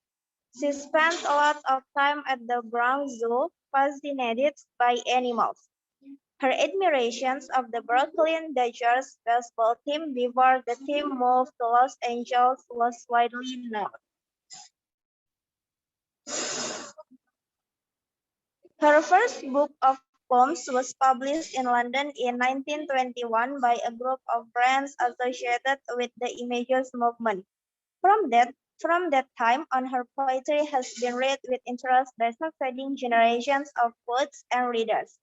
She spent a lot of time at the Bronx Zoo, fascinated by animals. Her admirations of the Brooklyn Dodgers baseball team before the team moved to Los Angeles was widely known. Her first book of poems was published in London in 1921 by a group of friends associated with the Images movement. From that time on, her poetry has been read with interest by succeeding generations of poets and readers.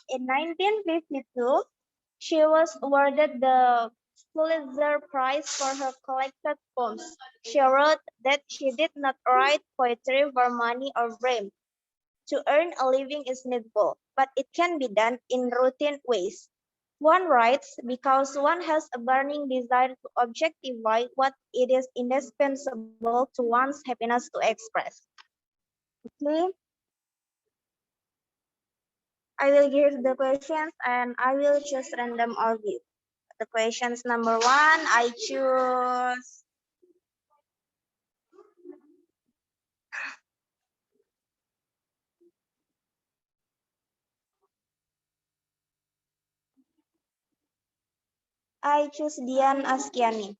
In 1952, she was awarded the Pulitzer Prize for her collected poems. She wrote that she did not write poetry for money or fame. To earn a living is needful, but it can be done in routine ways. One writes because one has a burning desire to objectify what it is indispensable to one's happiness to express. Okay. I will give the questions and I will choose random of you. The questions number 1, I choose Dian Askiani.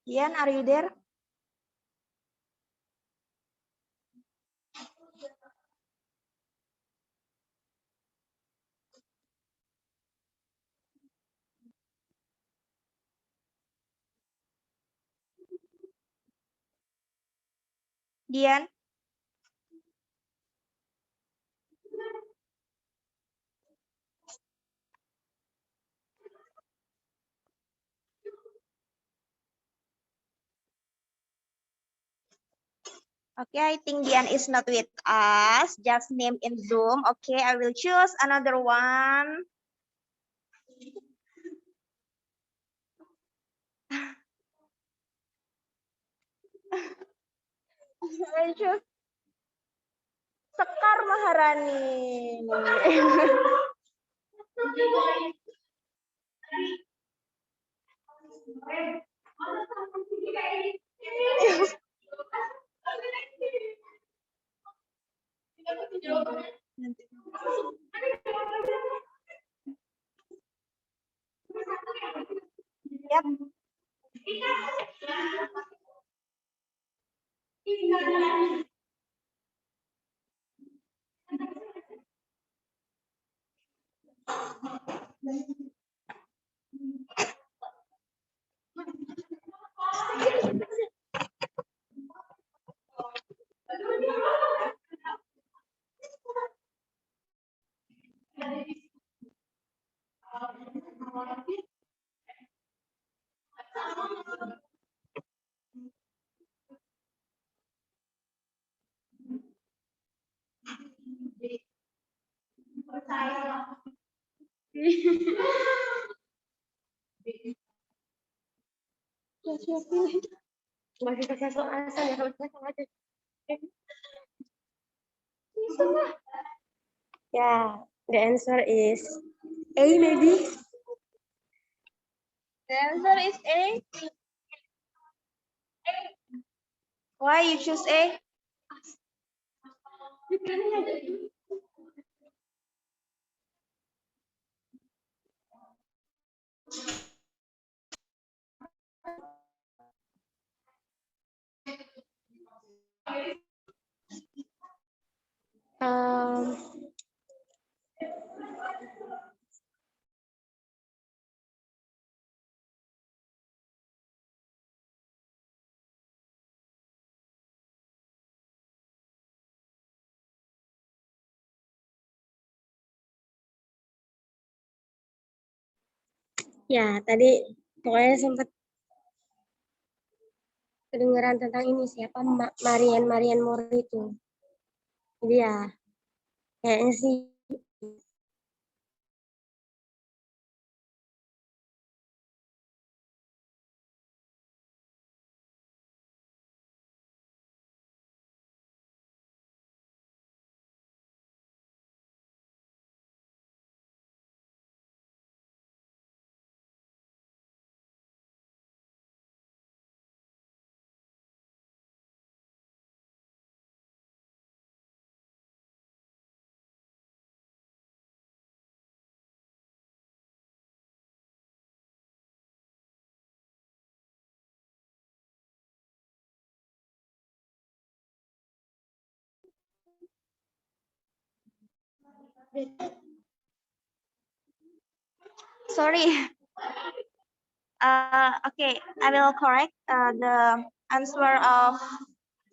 Dian, are you there? Dian? Okay, I think Dian is not with us. Just name in Zoom. Okay, I will choose another one. I choose Sekar Maharani. Yap. Masih pakai soal asal ya, sama aja. Yeah, the answer is A maybe. The answer is A. Why you choose A? Um, ya, tadi pokoknya sempat kedengeran tentang ini siapa Marian Moore itu. Jadi ya, kayaknya sih Sorry. Okay, I will correct. The answer of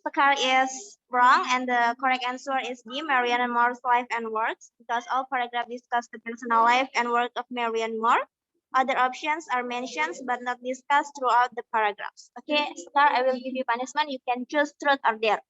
Sekar is wrong, and the correct answer is D, Marianne Moore's life and works, because all paragraph discuss the personal life and work of Marianne Moore. Other options are mentioned but not discussed throughout the paragraphs. Okay, Sekar, I will give you punishment. You can choose truth or dare.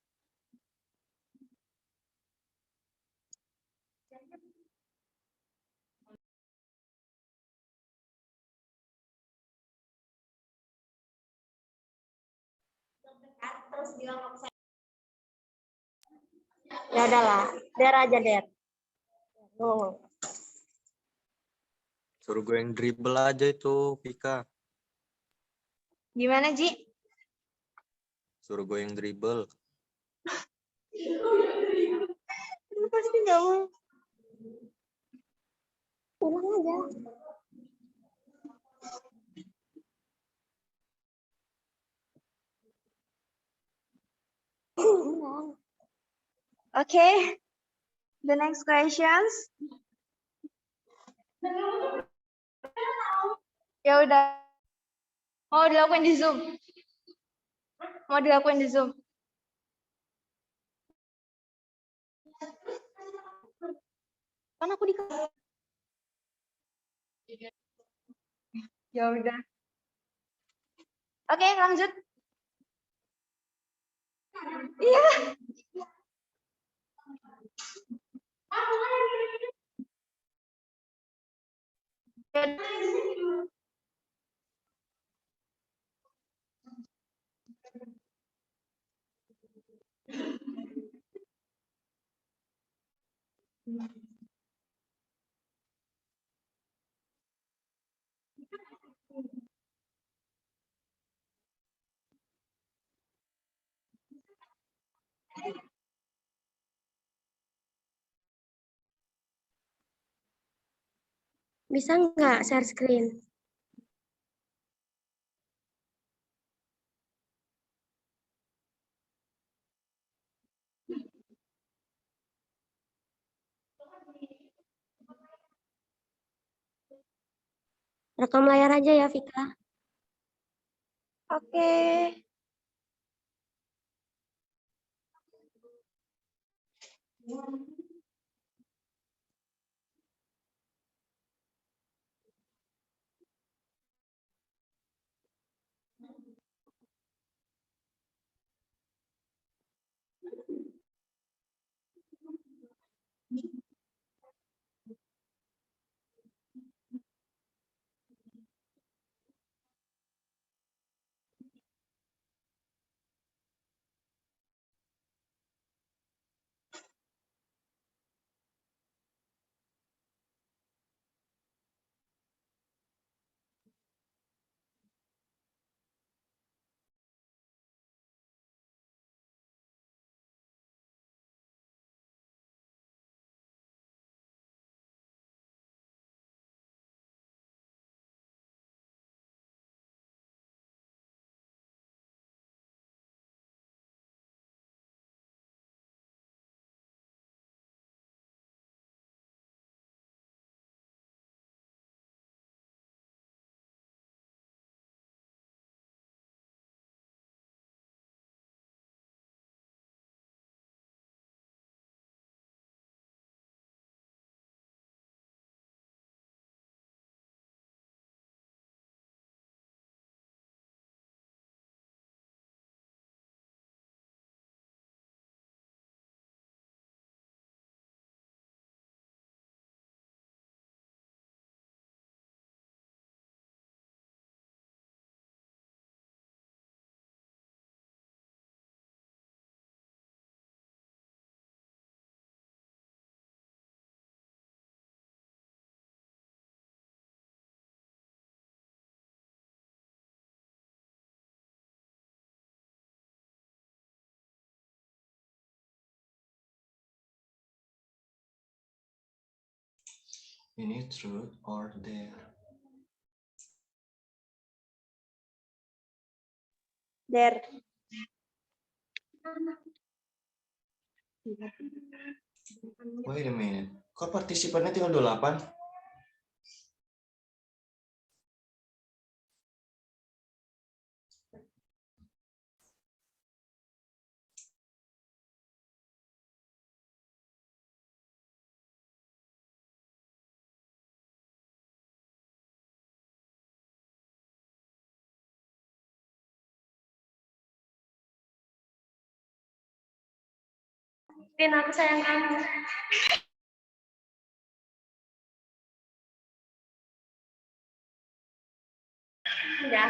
ya udahlah, der aja der. Oh. Suruh gue yang dribble aja itu, Pika. Gimana, Ji? Suruh gue yang dribble. Pasti nggak mau. Ulang aja. Okay, the next questions. Ya udah. Mau dilakuin di Zoom. Mau dilakuin di Zoom. Kan aku di. Ya udah. Oke, lanjut. Iya. Bisa nggak share screen? Rekam layar aja ya, Vika. Oke. Ini truth or dare? There. Wait a minute. Kok partisipannya tinggal 28? Vin, aku sayang kamu. Ya.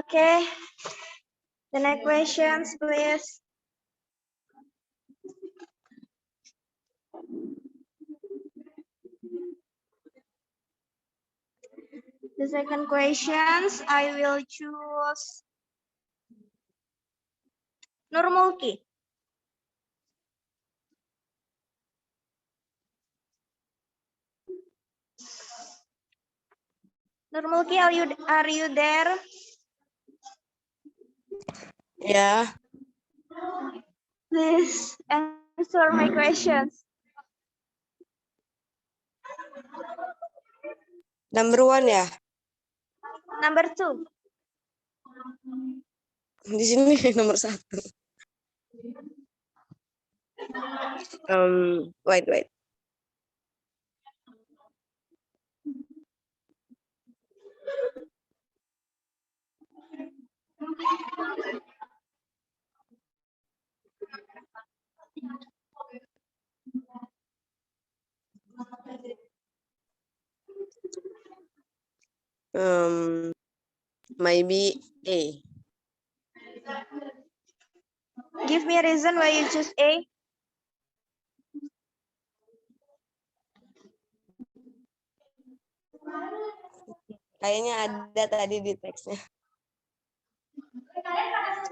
Okay. The next questions, please. The second questions, I will choose Nurmulki. Nurmulki, are you there? Yeah. Please answer my questions. Number 1 ya. Number 2. Di sini nomor 1. Wait. Maybe A. Give me a reason why you choose A. Kayaknya ada tadi di teksnya.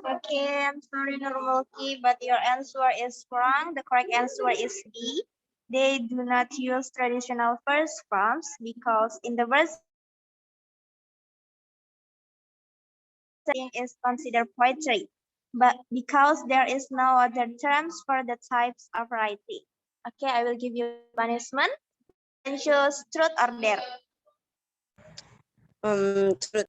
Okay, I'm sorry, Nurmulki, but your answer is wrong. The correct answer is B. They do not use traditional verse forms because in the verse is considered poetry, but because there is no other terms for the types of writing. Okay, I will give you punishment and choose truth or dare. Truth.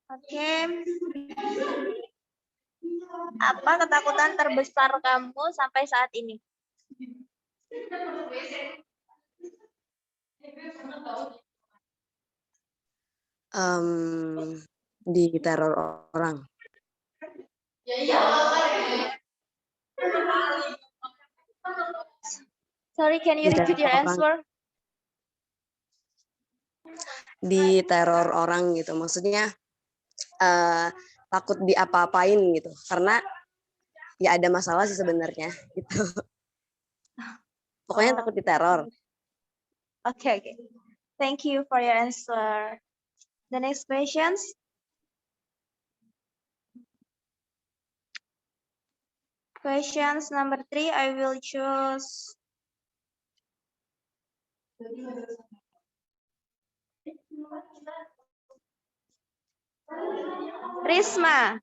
Oke. Apa ketakutan terbesar kamu sampai saat ini? Diteror orang. Sorry, can you repeat your answer? Diteror orang gitu, maksudnya takut diapa-apain gitu, karena ya ada masalah sih sebenarnya gitu. Pokoknya takut diteror. Okay. Thank you for your answer. The next questions. Questions number 3, I will choose Risma.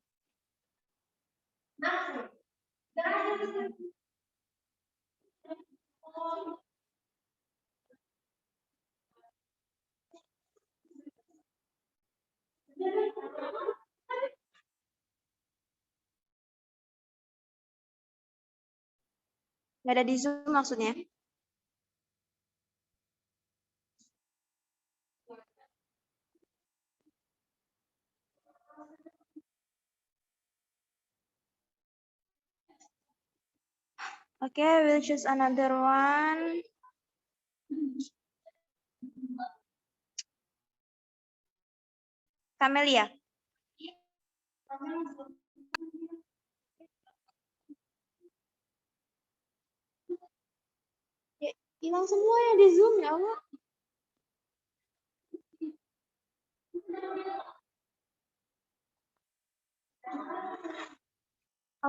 Nggak ada di Zoom maksudnya? Okay, we'll choose another one. Camelia. Ya, hilang semua ya di Zoom, ya Allah.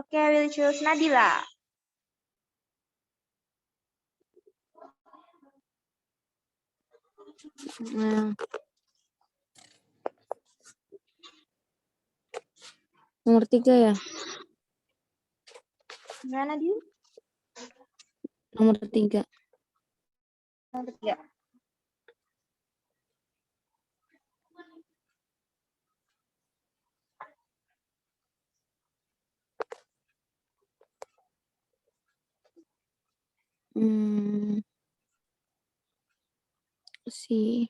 Okay, we'll choose Nadila. Nomor 3 ya? Gimana, Nadila? Nomor 3. Nomor 3. Si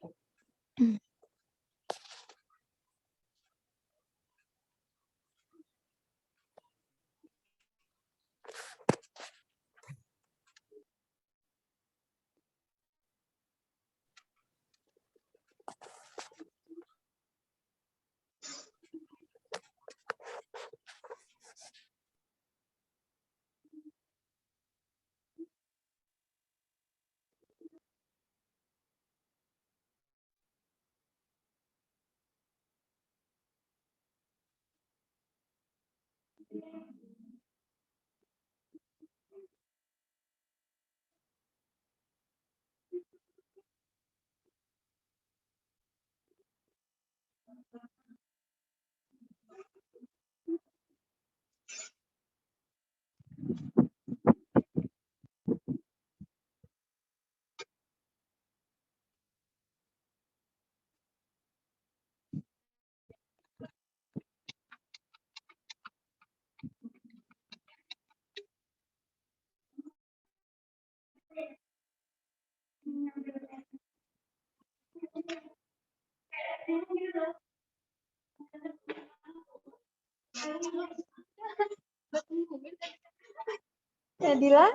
Nadila?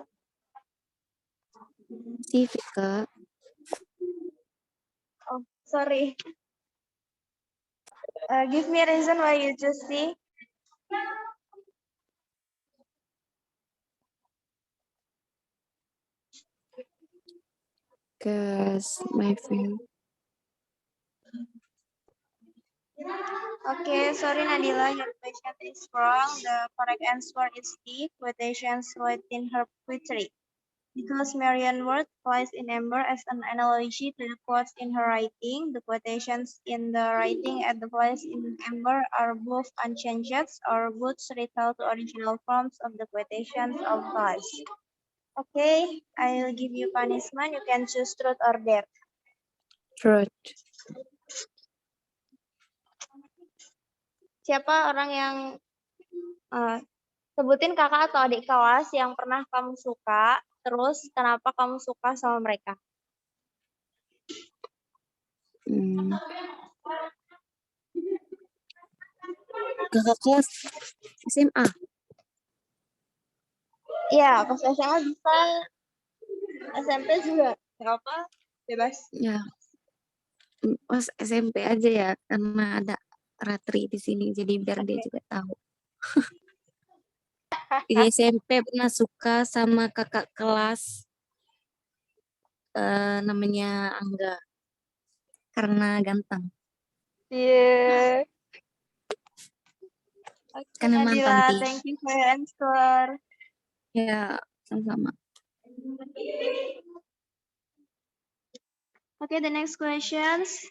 CV, Kak. Sorry. Give me a reason why you choose C. Because my friend. Okay, sorry Nadila, your question is wrong. The correct answer is D, quotations within her poetry. Because Marian Worth applies in Amber as an analogy to the quotes in her writing, the quotations in the writing at the place in Amber are both unchanged or both retold to original forms of the quotations of place. Okay, I will give you punishment. You can choose truth or dare. Truth. Siapa orang yang sebutin kakak atau adik kelas yang pernah kamu suka, terus kenapa kamu suka sama mereka? Kakak kelas SMA. Iya, pas SMA bisa, SMP juga, nggak apa, bebas. Ya, pas SMP aja ya, karena ada Ratri di sini, jadi biar dia juga tahu. Di SMP pernah suka sama kakak kelas, namanya Angga, karena ganteng. Iya. Oke, Karena mantan Nadila, di. thank you for your answer. Ya, sama-sama. Okay, the next questions.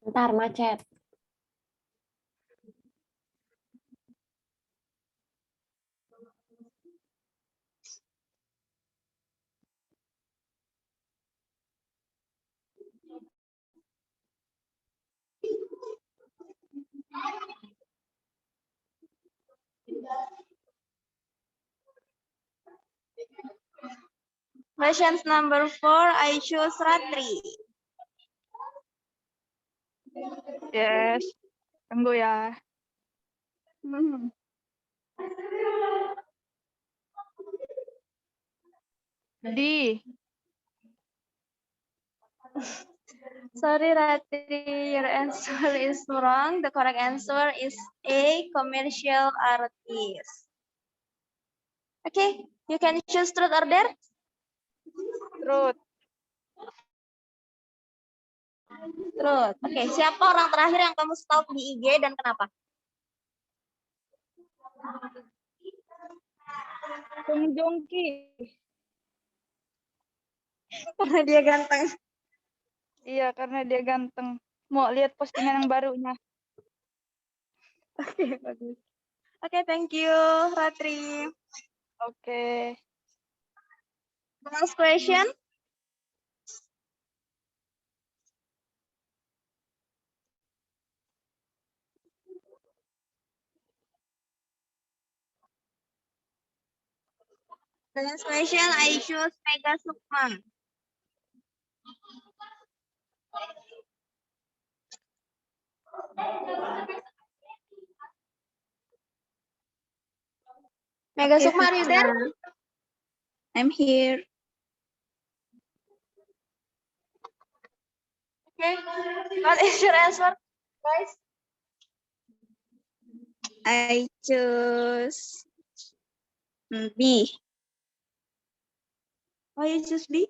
Ntar macet. Questions number 4, I choose Ratri. Yes, tunggu ya. D. Sorry, Ratri, your answer is wrong. The correct answer is A, commercial artist. Okay, you can choose truth or dare. Truth. Truth. Oke, siapa orang terakhir yang kamu stalk di IG dan kenapa? Song Joong Ki. Karena dia ganteng. Iya, karena dia ganteng. Mau lihat postingan yang barunya. Oke, bagus. Oke, thank you, Ratri. Oke. The next question. The next question, I choose Mega Sukma. Mega Sukma, are you there? I'm here. Okay, what is your answer, guys? I choose B. Why you choose B?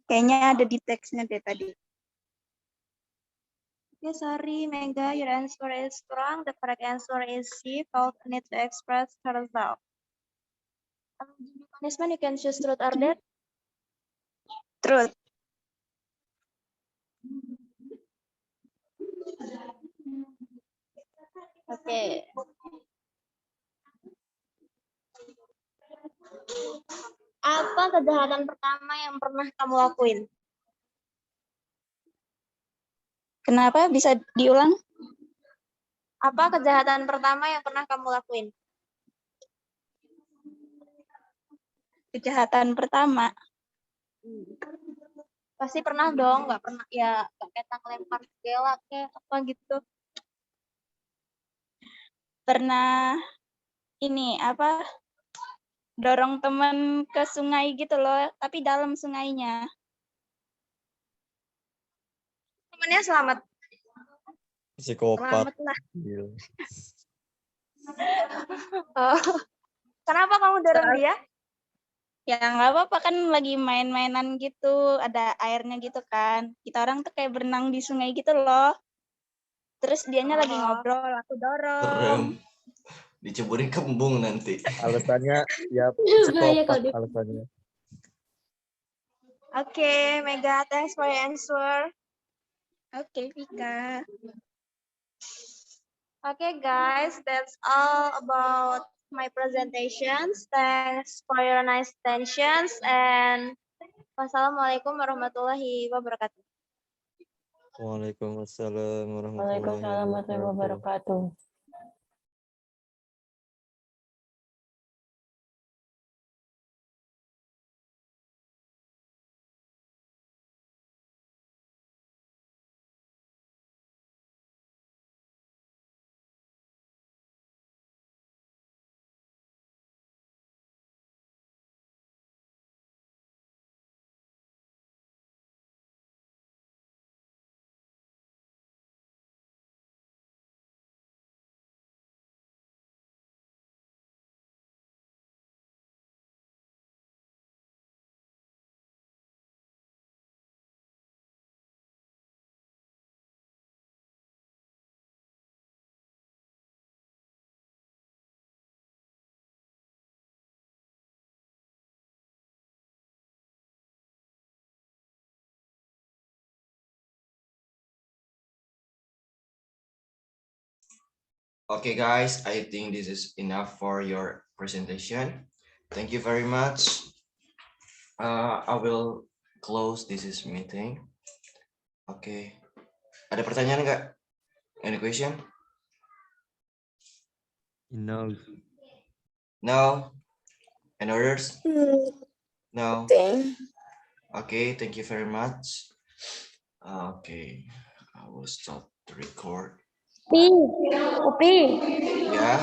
Kayaknya ada di teksnya deh tadi. Okay, sorry, Mega, your answer is wrong. The correct answer is C, felt need to express herself. Punishment, you can choose truth or dare. Truth. Oke. Apa kejahatan pertama yang pernah kamu lakuin? Kenapa bisa diulang? Apa kejahatan pertama yang pernah kamu lakuin? Kejahatan pertama. Pasti pernah dong, nggak pernah ya nggak kayak lempar segala kayak apa gitu. Pernah ini apa? Dorong teman ke sungai gitu loh, tapi dalam sungainya. Temennya selamat. Psikopat. Selamat lah. Gila. Oh, kenapa kamu dorong dia? Ya nggak apa-apa kan lagi main-mainan gitu, ada airnya gitu kan. Kita orang tuh kayak berenang di sungai gitu loh. Terus dianya lagi ngobrol, aku dorong. Serem. Diceburin kembung nanti. Alasannya ya Bahaya psikopat kalau di- alasannya. Oke, Mega, thanks for your answer. Oke, Vika. Okay, guys, that's all about my presentations. Thanks for your nice attentions and wassalamualaikum warahmatullahi wabarakatuh. Waalaikumsalam warahmatullahi Waalaikumsalam warahmatullahi wabarakatuh. wabarakatuh. Okay, guys, I think this is enough for your presentation. Thank you very much. I will close this meeting. Okay. Ada pertanyaan nggak? Any question? No. No? And others? No? Okay, thank you very much. Okay, I will stop the record. Upi. Ya.